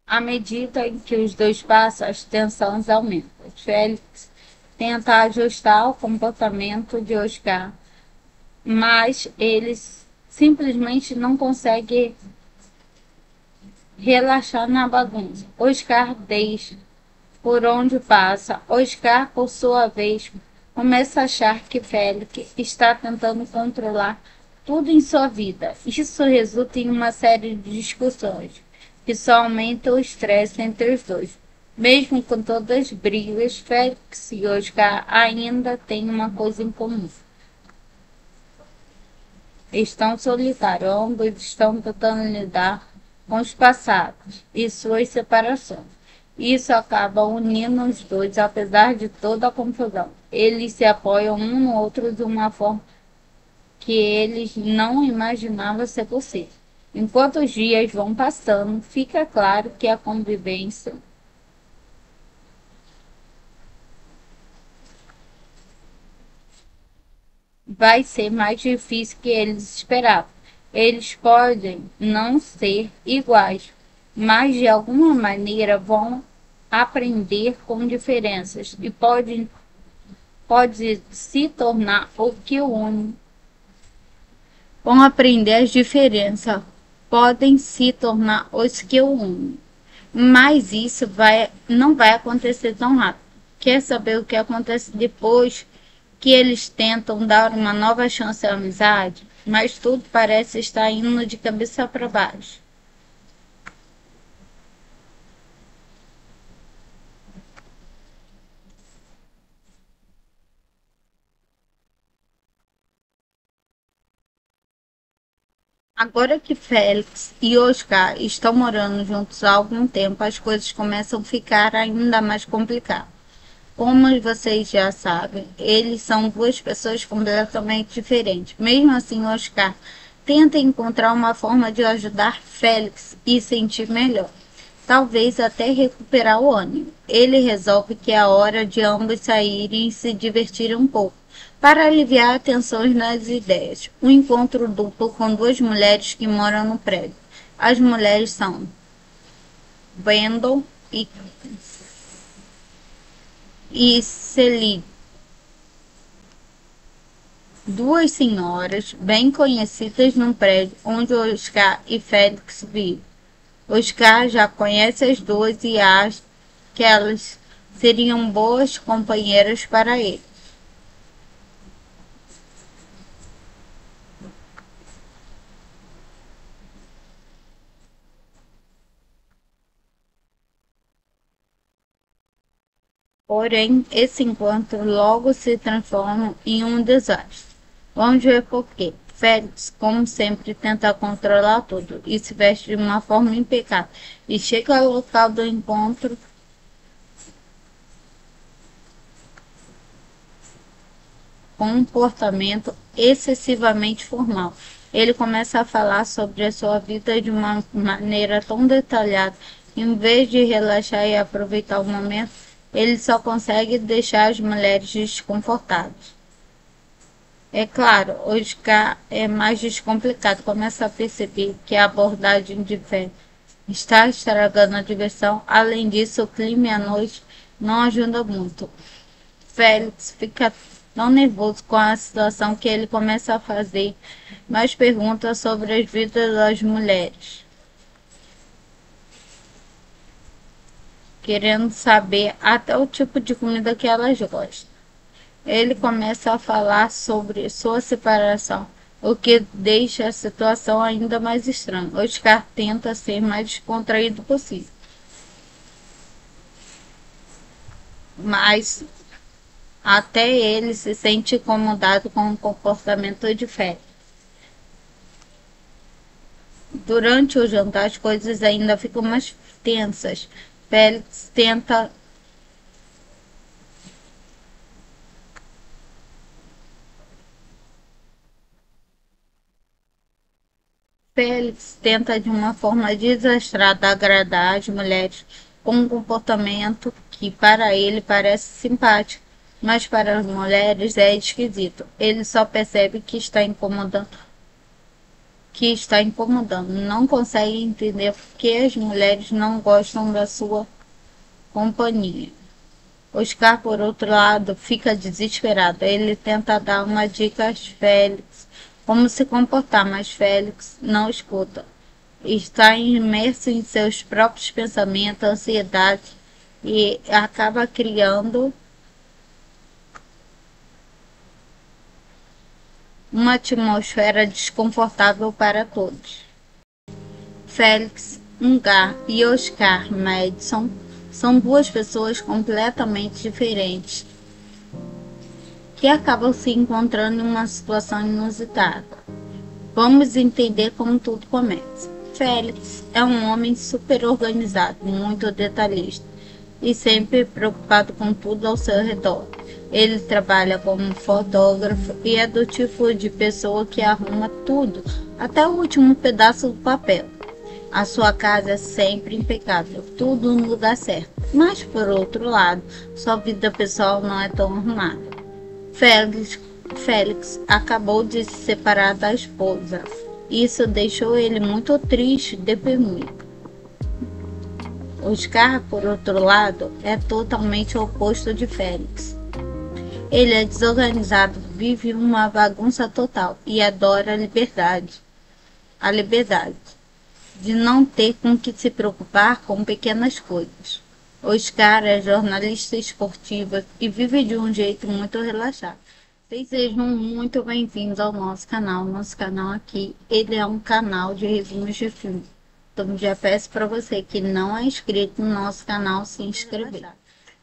À medida em que os dois passam, as tensões aumentam. Félix tenta ajustar o comportamento de Oscar, mas eles simplesmente não conseguem relaxar na bagunça. Oscar deixa por onde passa. Oscar, por sua vez, começa a achar que Félix está tentando controlar tudo em sua vida. Isso resulta em uma série de discussões que só aumentam o estresse entre os dois. Mesmo com todas as brigas, Félix e Oscar ainda têm uma coisa em comum. Estão solitários, ambos estão tentando lidar com os passados e suas separações. Isso acaba unindo os dois, apesar de toda a confusão. Eles se apoiam um no outro de uma forma que eles não imaginavam ser possível. Enquanto os dias vão passando, fica claro que a convivência vai ser mais difícil que eles esperavam. Eles podem não ser iguais, mas de alguma maneira vão aprender com diferenças e pode se tornar o que une. Vão aprender as diferenças, podem se tornar os que o unem. Mas isso não vai acontecer tão rápido. Quer saber o que acontece depois que eles tentam dar uma nova chance à amizade? Mas tudo parece estar indo de cabeça para baixo. Agora que Félix e Oscar estão morando juntos há algum tempo, as coisas começam a ficar ainda mais complicadas. Como vocês já sabem, eles são duas pessoas completamente diferentes. Mesmo assim, Oscar tenta encontrar uma forma de ajudar Félix e sentir melhor. Talvez até recuperar o ânimo. Ele resolve que é hora de ambos saírem e se divertirem um pouco, para aliviar tensões nas ideias. Um encontro duplo com duas mulheres que moram no prédio. As mulheres são Brandon e Celine, duas senhoras bem conhecidas no prédio onde Oscar e Félix vivem. Oscar já conhece as duas e acha que elas seriam boas companheiras para ele. Porém, esse encontro logo se transforma em um desastre. Vamos ver por quê. Félix, como sempre, tenta controlar tudo e se veste de uma forma impecável. E chega ao local do encontro com um comportamento excessivamente formal. Ele começa a falar sobre a sua vida de uma maneira tão detalhada. Em vez de relaxar e aproveitar o momento, ele só consegue deixar as mulheres desconfortáveis. É claro, Oscar é mais descomplicado, começa a perceber que a abordagem de fé está estragando a diversão. Além disso, o clima e a noite não ajudam muito. Félix fica tão nervoso com a situação que ele começa a fazer mais perguntas sobre as vidas das mulheres, querendo saber até o tipo de comida que elas gostam. Ele começa a falar sobre sua separação, o que deixa a situação ainda mais estranha. Oscar tenta ser mais descontraído possível, mas até ele se sente incomodado com o comportamento de Félix. Durante o jantar, as coisas ainda ficam mais tensas. Félix tenta Félix tenta de uma forma desastrada agradar as mulheres com um comportamento que para ele parece simpático, mas para as mulheres é esquisito. Ele só percebe que está incomodando, não consegue entender por que as mulheres não gostam da sua companhia. Oscar, por outro lado, fica desesperado. Ele tenta dar uma dica a Félix como se comportar, mas Félix não escuta. Está imerso em seus próprios pensamentos, ansiedade e acaba criando uma atmosfera desconfortável para todos. Félix Ungar e Oscar Madison são duas pessoas completamente diferentes que acabam se encontrando em uma situação inusitada. Vamos entender como tudo começa. Félix é um homem super organizado, muito detalhista e sempre preocupado com tudo ao seu redor. Ele trabalha como fotógrafo e é do tipo de pessoa que arruma tudo, até o último pedaço do papel. A sua casa é sempre impecável, tudo no lugar certo. Mas, por outro lado, sua vida pessoal não é tão arrumada. Félix acabou de se separar da esposa. Isso deixou ele muito triste e deprimido. Oscar, por outro lado, é totalmente o oposto de Félix. Ele é desorganizado, vive uma bagunça total e adora a liberdade de não ter com que se preocupar com pequenas coisas. Oscar é jornalista esportiva e vive de um jeito muito relaxado. Vocês sejam muito bem-vindos ao nosso canal. Nosso canal aqui, ele é um canal de resumos de filme. Então já peço para você que não é inscrito no nosso canal se inscrever.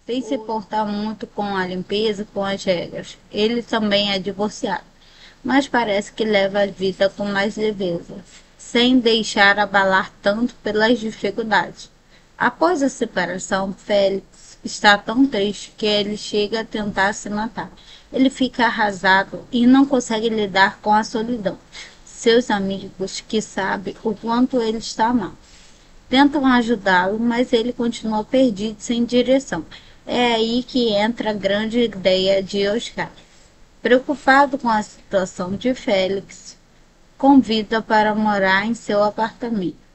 Sem se portar muito com a limpeza, com as regras. Ele também é divorciado, mas parece que leva a vida com mais leveza, sem deixar abalar tanto pelas dificuldades. Após a separação, Félix está tão triste que ele chega a tentar se matar. Ele fica arrasado e não consegue lidar com a solidão. Seus amigos, que sabem o quanto ele está mal, tentam ajudá-lo, mas ele continua perdido, sem direção. É aí que entra a grande ideia de Oscar. Preocupado com a situação de Félix, convida para morar em seu apartamento.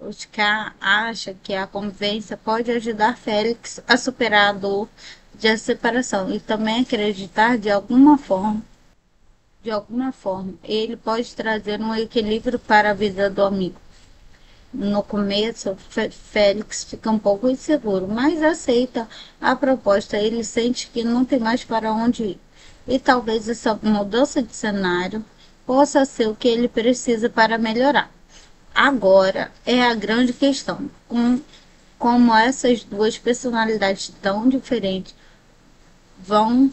Oscar acha que a convivência pode ajudar Félix a superar a dor de separação e também acreditar de alguma forma, ele pode trazer um equilíbrio para a vida do amigo. No começo, Félix fica um pouco inseguro, mas aceita a proposta. Ele sente que não tem mais para onde ir. E talvez essa mudança de cenário possa ser o que ele precisa para melhorar. Agora é a grande questão: como essas duas personalidades tão diferentes vão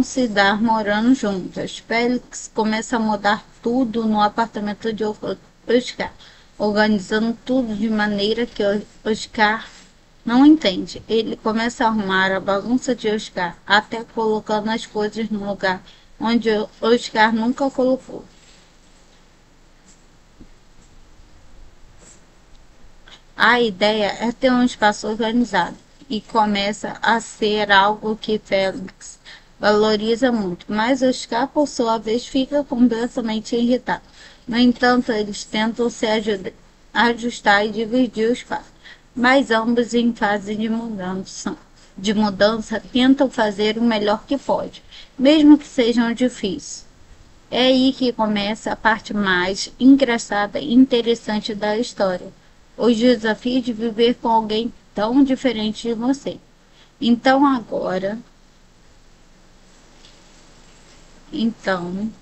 se dar morando juntas. Félix começa a mudar tudo no apartamento de Oscar, organizando tudo de maneira que Oscar não entende. Ele começa a arrumar a bagunça de Oscar, até colocando as coisas no lugar onde Oscar nunca colocou. A ideia é ter um espaço organizado e começa a ser algo que Félix valoriza muito, mas Oscar, por sua vez, fica completamente irritado. No entanto, eles tentam se ajustar e dividir o espaço, mas ambos em fase de mudança tentam fazer o melhor que pode, mesmo que sejam difíceis. É aí que começa a parte mais engraçada e interessante da história. Os desafios de viver com alguém tão diferente de você. Então agora, então,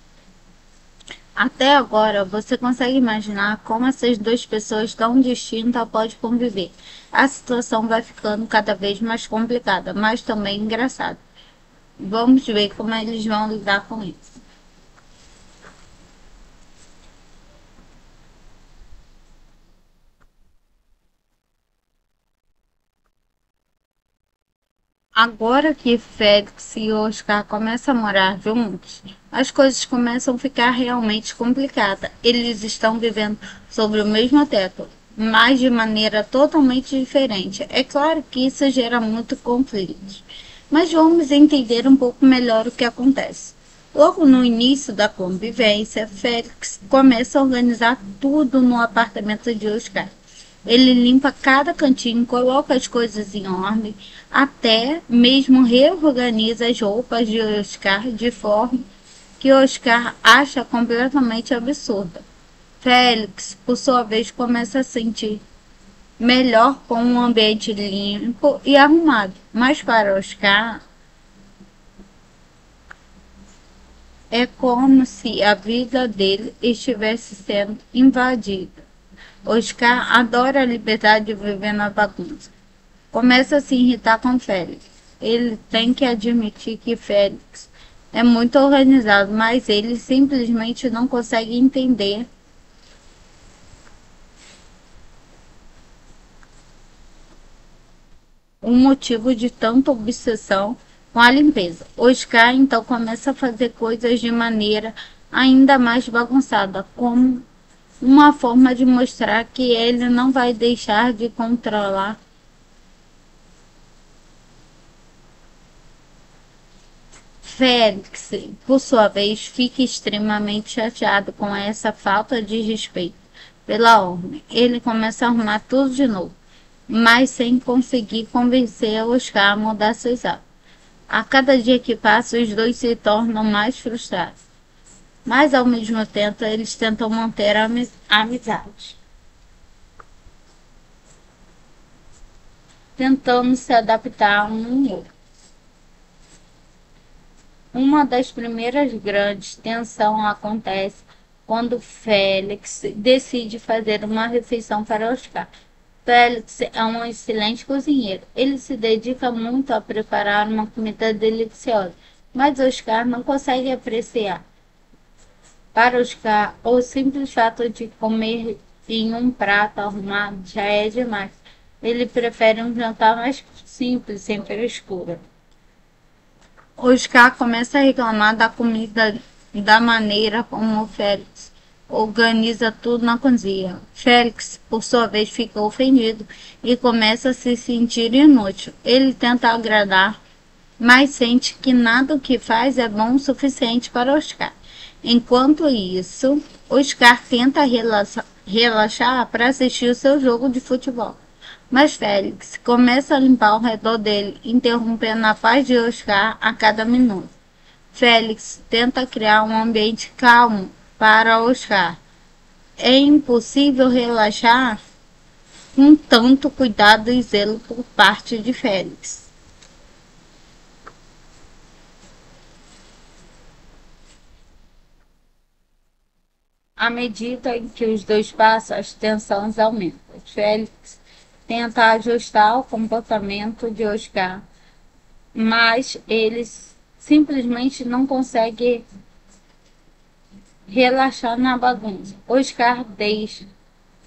até agora você consegue imaginar como essas duas pessoas tão distintas podem conviver. A situação vai ficando cada vez mais complicada, mas também engraçada. Vamos ver como eles vão lidar com isso. Agora que Félix e Oscar começam a morar juntos, as coisas começam a ficar realmente complicadas. Eles estão vivendo sobre o mesmo teto, mas de maneira totalmente diferente. É claro que isso gera muito conflitos, mas vamos entender um pouco melhor o que acontece. Logo no início da convivência, Félix começa a organizar tudo no apartamento de Oscar. Ele limpa cada cantinho, coloca as coisas em ordem, até mesmo reorganiza as roupas de Oscar de forma que Oscar acha completamente absurda. Félix, por sua vez, começa a sentir melhor com um ambiente limpo e arrumado, mas para Oscar é como se a vida dele estivesse sendo invadida. Oscar adora a liberdade de viver na bagunça. Começa a se irritar com Félix. Ele tem que admitir que Félix é muito organizado, mas ele simplesmente não consegue entender o motivo de tanta obsessão com a limpeza. Oscar então começa a fazer coisas de maneira ainda mais bagunçada, como uma forma de mostrar que ele não vai deixar de controlar. Félix, por sua vez, fica extremamente chateado com essa falta de respeito pela ordem. Ele começa a arrumar tudo de novo, mas sem conseguir convencer Oscar a mudar seus hábitos. A cada dia que passa, os dois se tornam mais frustrados, mas ao mesmo tempo eles tentam manter a amizade, tentando se adaptar a um outro. Uma das primeiras grandes tensões acontece quando Félix decide fazer uma refeição para Oscar. Félix é um excelente cozinheiro. Ele se dedica muito a preparar uma comida deliciosa, mas Oscar não consegue apreciar. Para Oscar, o simples fato de comer em um prato arrumado já é demais. Ele prefere um jantar mais simples, sem frescura. Oscar começa a reclamar da comida, da maneira como Félix organiza tudo na cozinha. Félix, por sua vez, fica ofendido e começa a se sentir inútil. Ele tenta agradar, mas sente que nada o que faz é bom o suficiente para Oscar. Enquanto isso, Oscar tenta relaxar para assistir o seu jogo de futebol. Mas Félix começa a limpar ao redor dele, interrompendo a paz de Oscar a cada minuto. Félix tenta criar um ambiente calmo para Oscar. É impossível relaxar com tanto cuidado e zelo por parte de Félix. À medida em que os dois passam, as tensões aumentam. Félix tenta ajustar o comportamento de Oscar, mas eles simplesmente não conseguem relaxar na bagunça. Oscar deixa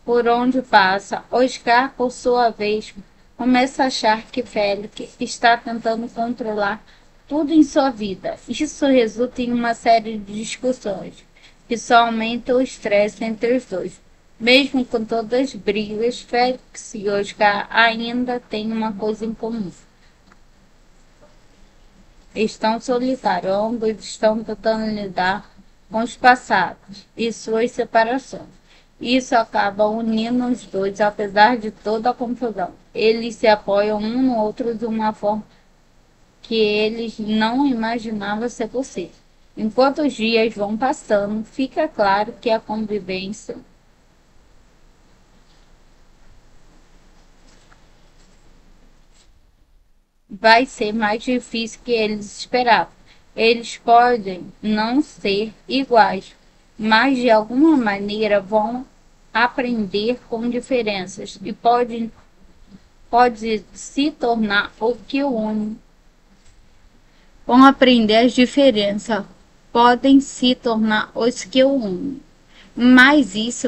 por onde passa. Oscar, por sua vez, começa a achar que Félix está tentando controlar tudo em sua vida. Isso resulta em uma série de discussões que só aumentam o estresse entre os dois. Mesmo com todas as brigas, Félix e Oscar ainda têm uma coisa em comum. estão solitários, ambos estão tentando lidar com os passados e suas separações. Isso acaba unindo os dois, apesar de toda a confusão. Eles se apoiam um no outro de uma forma que eles não imaginavam ser possível. Enquanto os dias vão passando, fica claro que a convivência vai ser mais difícil que eles esperavam. Eles podem não ser iguais, mas de alguma maneira vão aprender com diferenças e pode se tornar o que une. Vão aprender as diferenças, podem se tornar os que o unem. Mas isso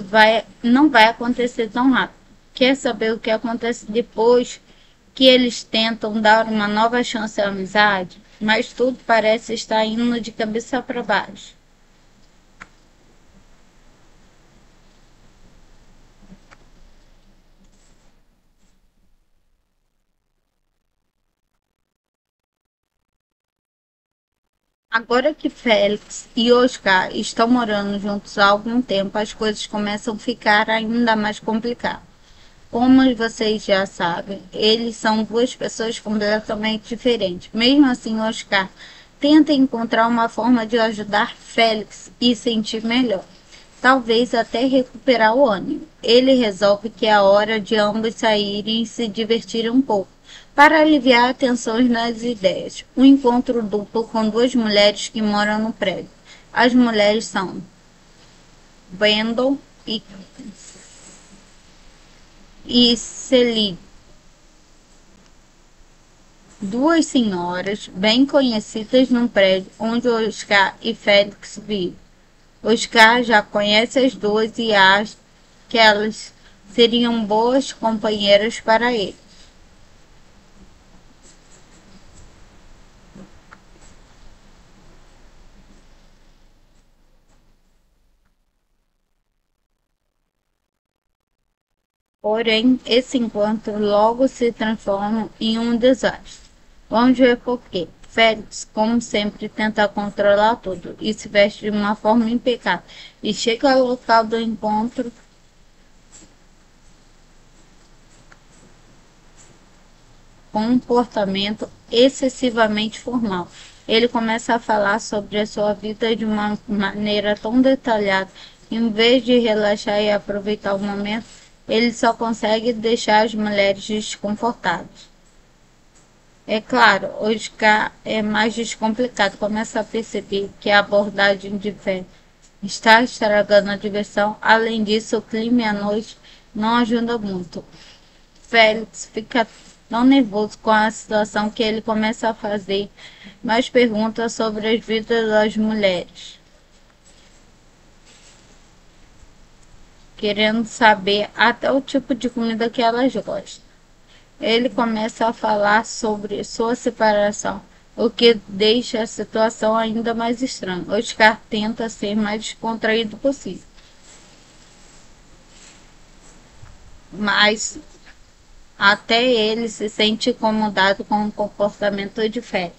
não vai acontecer tão rápido. Quer saber o que acontece depois que eles tentam dar uma nova chance à amizade? Mas tudo parece estar indo de cabeça para baixo. Agora que Félix e Oscar estão morando juntos há algum tempo, as coisas começam a ficar ainda mais complicadas. Como vocês já sabem, eles são duas pessoas completamente diferentes. Mesmo assim, Oscar tenta encontrar uma forma de ajudar Félix e sentir melhor. Talvez até recuperar o ânimo. Ele resolve que é hora de ambos saírem e se divertirem um pouco, para aliviar tensões nas ideias. Um encontro duplo com duas mulheres que moram no prédio. As mulheres são Brandon e Celine, duas senhoras bem conhecidas no prédio onde Oscar e Félix vivem. Oscar já conhece as duas e acha que elas seriam boas companheiras para ele. Porém, esse encontro logo se transforma em um desastre. Vamos ver por quê. Félix, como sempre, tenta controlar tudo e se veste de uma forma impecável. E chega ao local do encontro com um comportamento excessivamente formal. Ele começa a falar sobre a sua vida de uma maneira tão detalhada, em vez de relaxar e aproveitar o momento, ele só consegue deixar as mulheres desconfortáveis. É claro, Oscar é mais descomplicado, começa a perceber que a abordagem de fé está estragando a diversão. Além disso, o clima e a noite não ajudam muito. Félix fica tão nervoso com a situação que ele começa a fazer mais perguntas sobre as vidas das mulheres, querendo saber até o tipo de comida que elas gostam. Ele começa a falar sobre sua separação, o que deixa a situação ainda mais estranha. Oscar tenta ser mais descontraído possível, mas até ele se sente incomodado com o comportamento de Félix.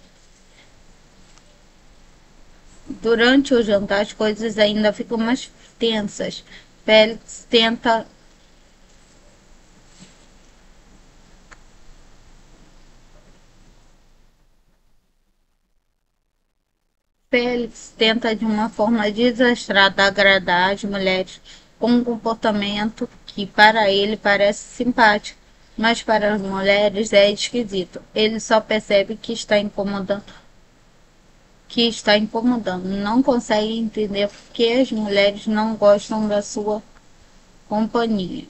Durante o jantar, as coisas ainda ficam mais tensas. Félix tenta Félix tenta de uma forma desastrada agradar as mulheres com um comportamento que para ele parece simpático, mas para as mulheres é esquisito. Ele só percebe que está incomodando, não consegue entender por que as mulheres não gostam da sua companhia.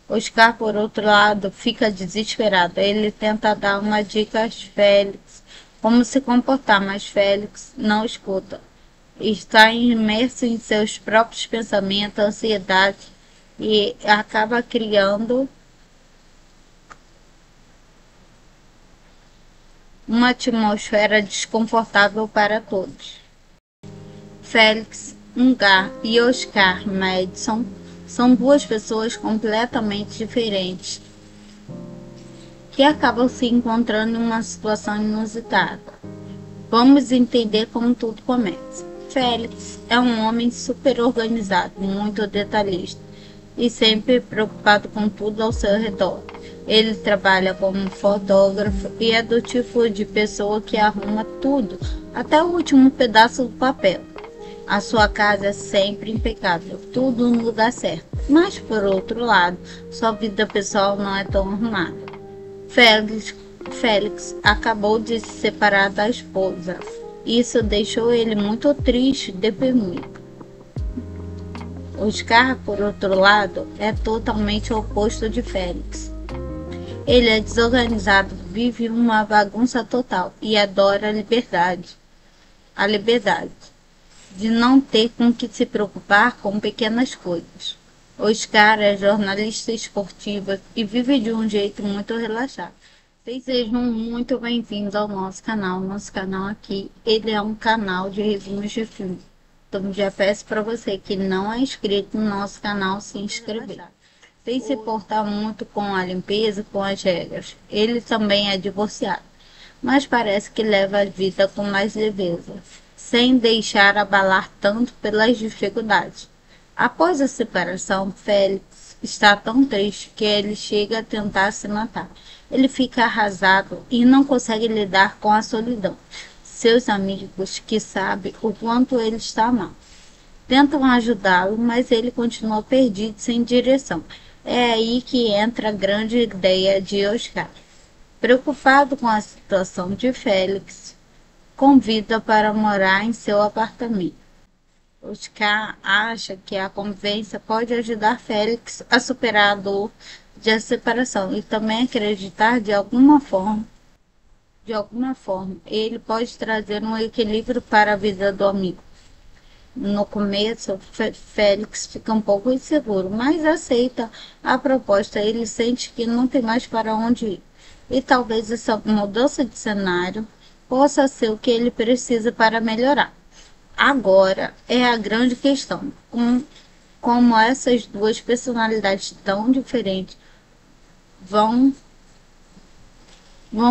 Oscar, por outro lado, fica desesperado. Ele tenta dar uma dica a Félix como se comportar, mas Félix não escuta. Está imerso em seus próprios pensamentos, ansiedade e acaba criando uma atmosfera desconfortável para todos. Félix Ungar e Oscar Madison são duas pessoas completamente diferentes que acabam se encontrando em uma situação inusitada. Vamos entender como tudo começa. Félix é um homem super organizado, muito detalhista e sempre preocupado com tudo ao seu redor. Ele trabalha como fotógrafo e é do tipo de pessoa que arruma tudo, até o último pedaço do papel. A sua casa é sempre impecável, tudo no lugar certo. Mas, por outro lado, sua vida pessoal não é tão arrumada. Félix acabou de se separar da esposa. Isso deixou ele muito triste e deprimido. Oscar, por outro lado, é totalmente o oposto de Félix. Ele é desorganizado, vive uma bagunça total e adora a liberdade. A liberdade de não ter com que se preocupar com pequenas coisas. Oscar é jornalista esportiva e vive de um jeito muito relaxado. Vocês sejam muito bem-vindos ao nosso canal. Nosso canal aqui, ele é um canal de resumos de filme. Então já peço para você que não é inscrito no nosso canal se inscrever. Sem se portar muito com a limpeza, com as regras. Ele também é divorciado, mas parece que leva a vida com mais leveza, sem deixar abalar tanto pelas dificuldades. Após a separação, Félix está tão triste que ele chega a tentar se matar. Ele fica arrasado e não consegue lidar com a solidão. Seus amigos, que sabem o quanto ele está mal, tentam ajudá-lo, mas ele continua perdido, sem direção. É aí que entra a grande ideia de Oscar. Preocupado com a situação de Félix, convida para morar em seu apartamento. Oscar acha que a convivência pode ajudar Félix a superar a dor de separação e também acreditar de alguma forma, ele pode trazer um equilíbrio para a vida do amigo. No começo, Félix fica um pouco inseguro, mas aceita a proposta. Ele sente que não tem mais para onde ir. E talvez essa mudança de cenário possa ser o que ele precisa para melhorar. Agora é a grande questão, como essas duas personalidades tão diferentes vão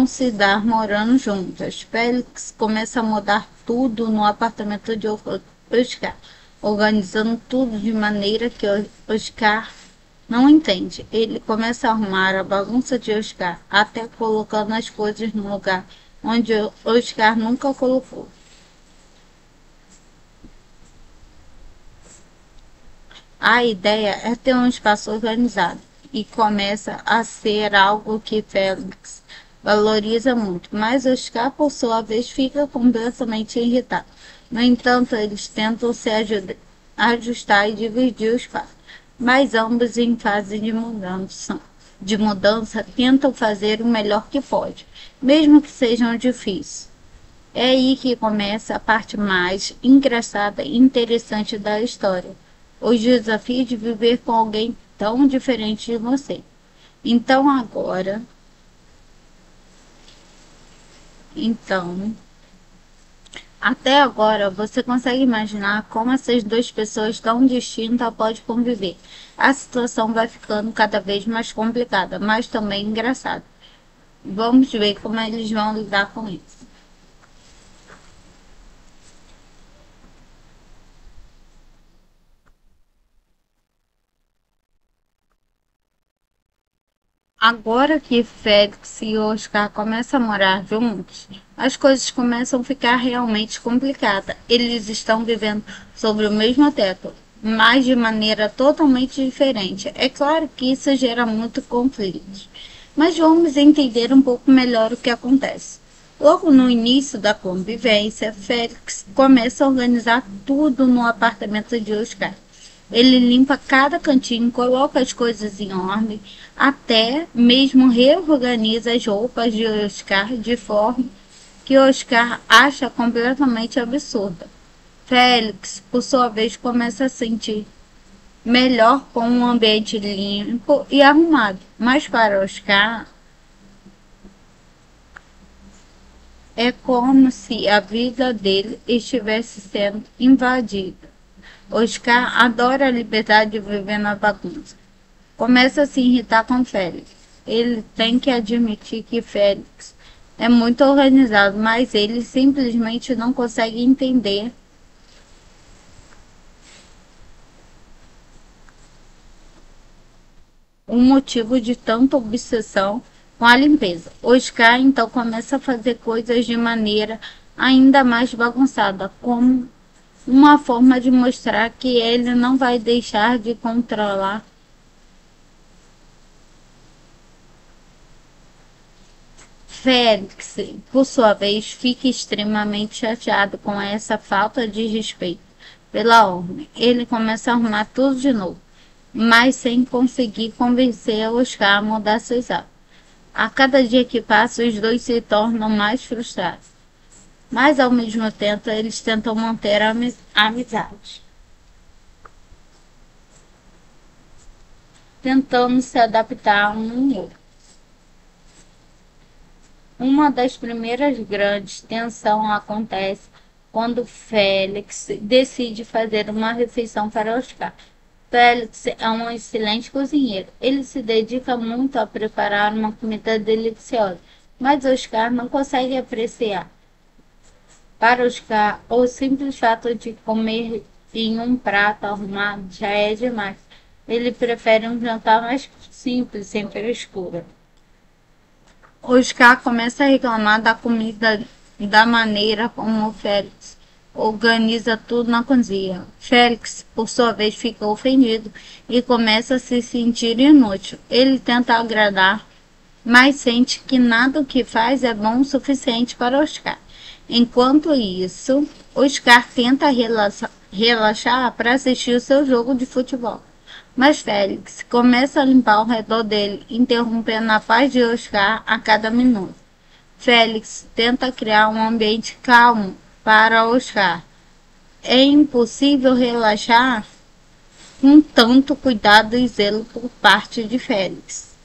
se dar morando juntas. Félix começa a mudar tudo no apartamento de Oscar, organizando tudo de maneira que Oscar não entende. Ele começa a arrumar a bagunça de Oscar, até colocando as coisas no lugar onde Oscar nunca colocou. A ideia é ter um espaço organizado e começa a ser algo que Félix valoriza muito, mas Oscar, por sua vez, fica completamente irritado. No entanto, eles tentam se ajustar e dividir o espaço, mas ambos em fase de mudança tentam fazer o melhor que pode, mesmo que sejam difíceis. É aí que começa a parte mais engraçada e interessante da história. O desafio de viver com alguém tão diferente de você. Até agora, você consegue imaginar como essas duas pessoas tão distintas podem conviver. A situação vai ficando cada vez mais complicada, mas também engraçada. Vamos ver como eles vão lidar com isso. Agora que Félix e Oscar começam a morar juntos, as coisas começam a ficar realmente complicadas. Eles estão vivendo sobre o mesmo teto, mas de maneira totalmente diferente. É claro que isso gera muito conflitos, mas vamos entender um pouco melhor o que acontece. Logo no início da convivência, Félix começa a organizar tudo no apartamento de Oscar. Ele limpa cada cantinho, coloca as coisas em ordem, até mesmo reorganiza as roupas de Oscar de forma que Oscar acha completamente absurda. Félix, por sua vez, começa a sentir melhor com um ambiente limpo e arrumado, mas para Oscar é como se a vida dele estivesse sendo invadida. Oscar adora a liberdade de viver na bagunça. Começa a se irritar com Félix. Ele tem que admitir que Félix é muito organizado, mas ele simplesmente não consegue entender o motivo de tanta obsessão com a limpeza. Oscar então começa a fazer coisas de maneira ainda mais bagunçada, como uma forma de mostrar que ele não vai deixar de controlar. Félix, por sua vez, fica extremamente chateado com essa falta de respeito pela ordem. Ele começa a arrumar tudo de novo, mas sem conseguir convencer Oscar a mudar seus hábitos. A cada dia que passa, os dois se tornam mais frustrados, mas ao mesmo tempo eles tentam manter a amizade, tentando se adaptar a um outro. Uma das primeiras grandes tensões acontece quando Félix decide fazer uma refeição para Oscar. Félix é um excelente cozinheiro. Ele se dedica muito a preparar uma comida deliciosa, mas Oscar não consegue apreciar. Para Oscar, o simples fato de comer em um prato arrumado já é demais. Ele prefere um jantar mais simples, sem frescura. Oscar começa a reclamar da comida, da maneira como Félix organiza tudo na cozinha. Félix, por sua vez, fica ofendido e começa a se sentir inútil. Ele tenta agradar, mas sente que nada o que faz é bom o suficiente para Oscar. Enquanto isso, Oscar tenta relaxar para assistir o seu jogo de futebol. Mas Félix começa a limpar ao redor dele, interrompendo a paz de Oscar a cada minuto. Félix tenta criar um ambiente calmo para Oscar. É impossível relaxar com tanto cuidado e zelo por parte de Félix.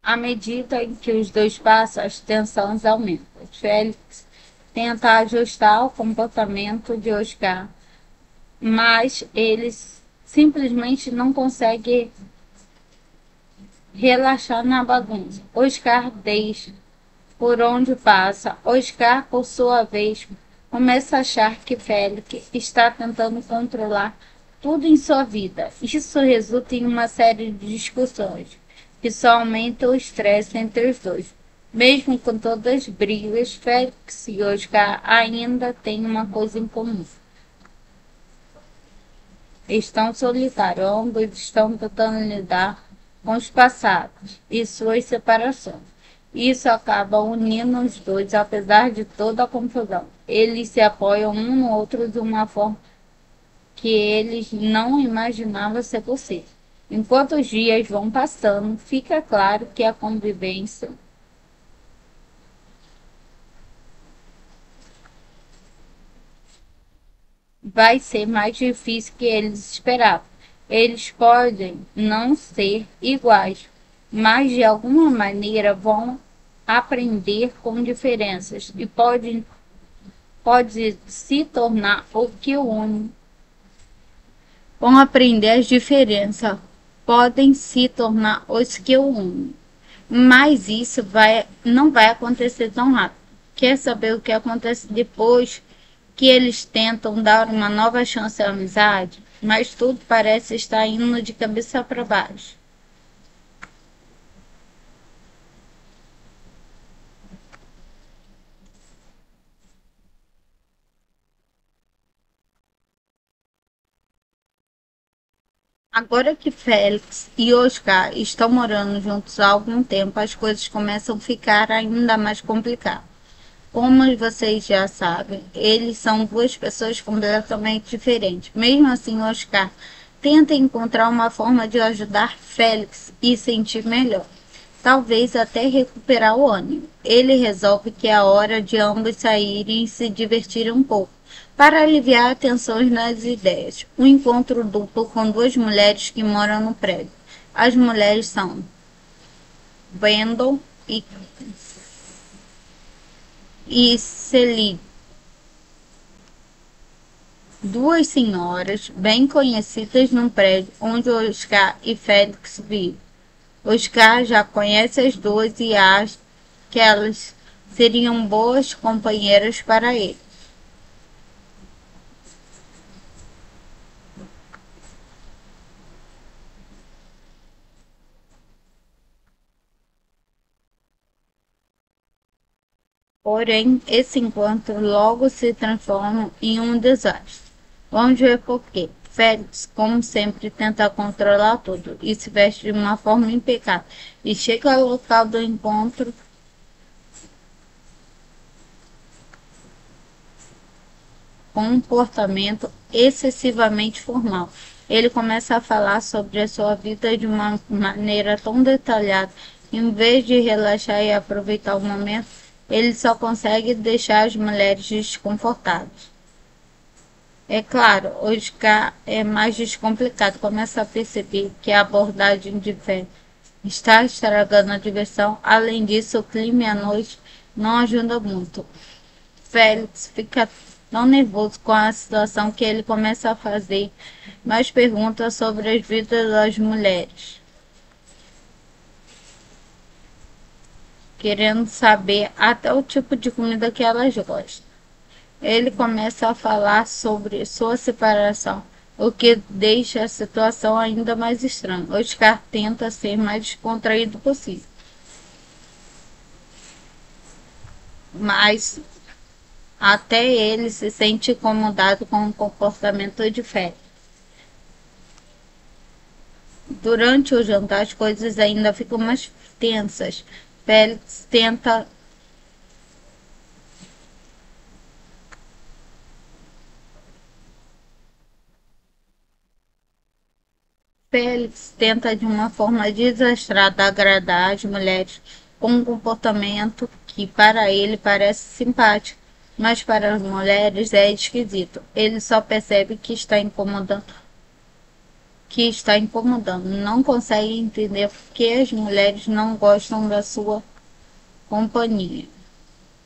À medida em que os dois passam, as tensões aumentam. Félix tenta ajustar o comportamento de Oscar, mas eles simplesmente não conseguem relaxar na bagunça. Oscar deixa por onde passa. Oscar, por sua vez, começa a achar que Félix está tentando controlar tudo em sua vida. Isso resulta em uma série de discussões que só aumentam o estresse entre os dois. Mesmo com todas as brigas, Félix e Oscar ainda têm uma coisa em comum. Estão solitários, ambos estão tentando lidar com os passados e suas separações. Isso acaba unindo os dois, apesar de toda a confusão. Eles se apoiam um no outro de uma forma que eles não imaginavam ser possível. Enquanto os dias vão passando, fica claro que a convivência vai ser mais difícil que eles esperavam. Eles podem não ser iguais, mas de alguma maneira vão aprender com diferenças e pode se tornar o que une. Vão aprender as diferenças, podem se tornar os que o unem. Mas isso não vai acontecer tão rápido. Quer saber o que acontece depois que eles tentam dar uma nova chance à amizade? Mas tudo parece estar indo de cabeça para baixo. Agora que Félix e Oscar estão morando juntos há algum tempo, as coisas começam a ficar ainda mais complicadas. Como vocês já sabem, eles são duas pessoas completamente diferentes. Mesmo assim, Oscar tenta encontrar uma forma de ajudar Félix e sentir melhor. Talvez até recuperar o ânimo. Ele resolve que é hora de ambos saírem e se divertirem um pouco, para aliviar tensões nas ideias. Um encontro duplo com duas mulheres que moram no prédio. As mulheres são Brandon e Celine. duas senhoras bem conhecidas num prédio onde Oscar e Félix vivem. Oscar já conhece as duas e acha que elas seriam boas companheiras para ele. Porém, esse encontro logo se transforma em um desastre. Vamos ver por quê. Félix, como sempre, tenta controlar tudo e se veste de uma forma impecável. E chega ao local do encontro com um comportamento excessivamente formal. Ele começa a falar sobre a sua vida de uma maneira tão detalhada, em vez de relaxar e aproveitar o momento, ele só consegue deixar as mulheres desconfortáveis. É claro, Oscar é mais descomplicado, começa a perceber que a abordagem de fé está estragando a diversão. Além disso, o clima e a noite não ajudam muito. Félix fica tão nervoso com a situação que ele começa a fazer mais perguntas sobre as vidas das mulheres, querendo saber até o tipo de comida que elas gostam. Ele começa a falar sobre sua separação, o que deixa a situação ainda mais estranha. Oscar tenta ser mais descontraído possível, mas até ele se sente incomodado com o comportamento de Félix. Durante o jantar, as coisas ainda ficam mais tensas. Félix tenta Félix tenta de uma forma desastrada agradar as mulheres com um comportamento que para ele parece simpático, mas para as mulheres é esquisito. Ele só percebe que está incomodando, não consegue entender por que as mulheres não gostam da sua companhia.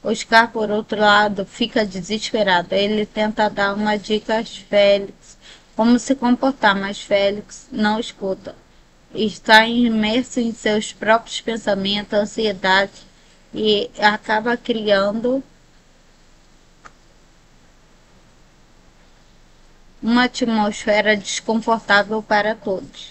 Oscar, por outro lado, fica desesperado. Ele tenta dar uma dica a Félix como se comportar, mas Félix não escuta. Está imerso em seus próprios pensamentos, ansiedade e acaba criando uma atmosfera desconfortável para todos.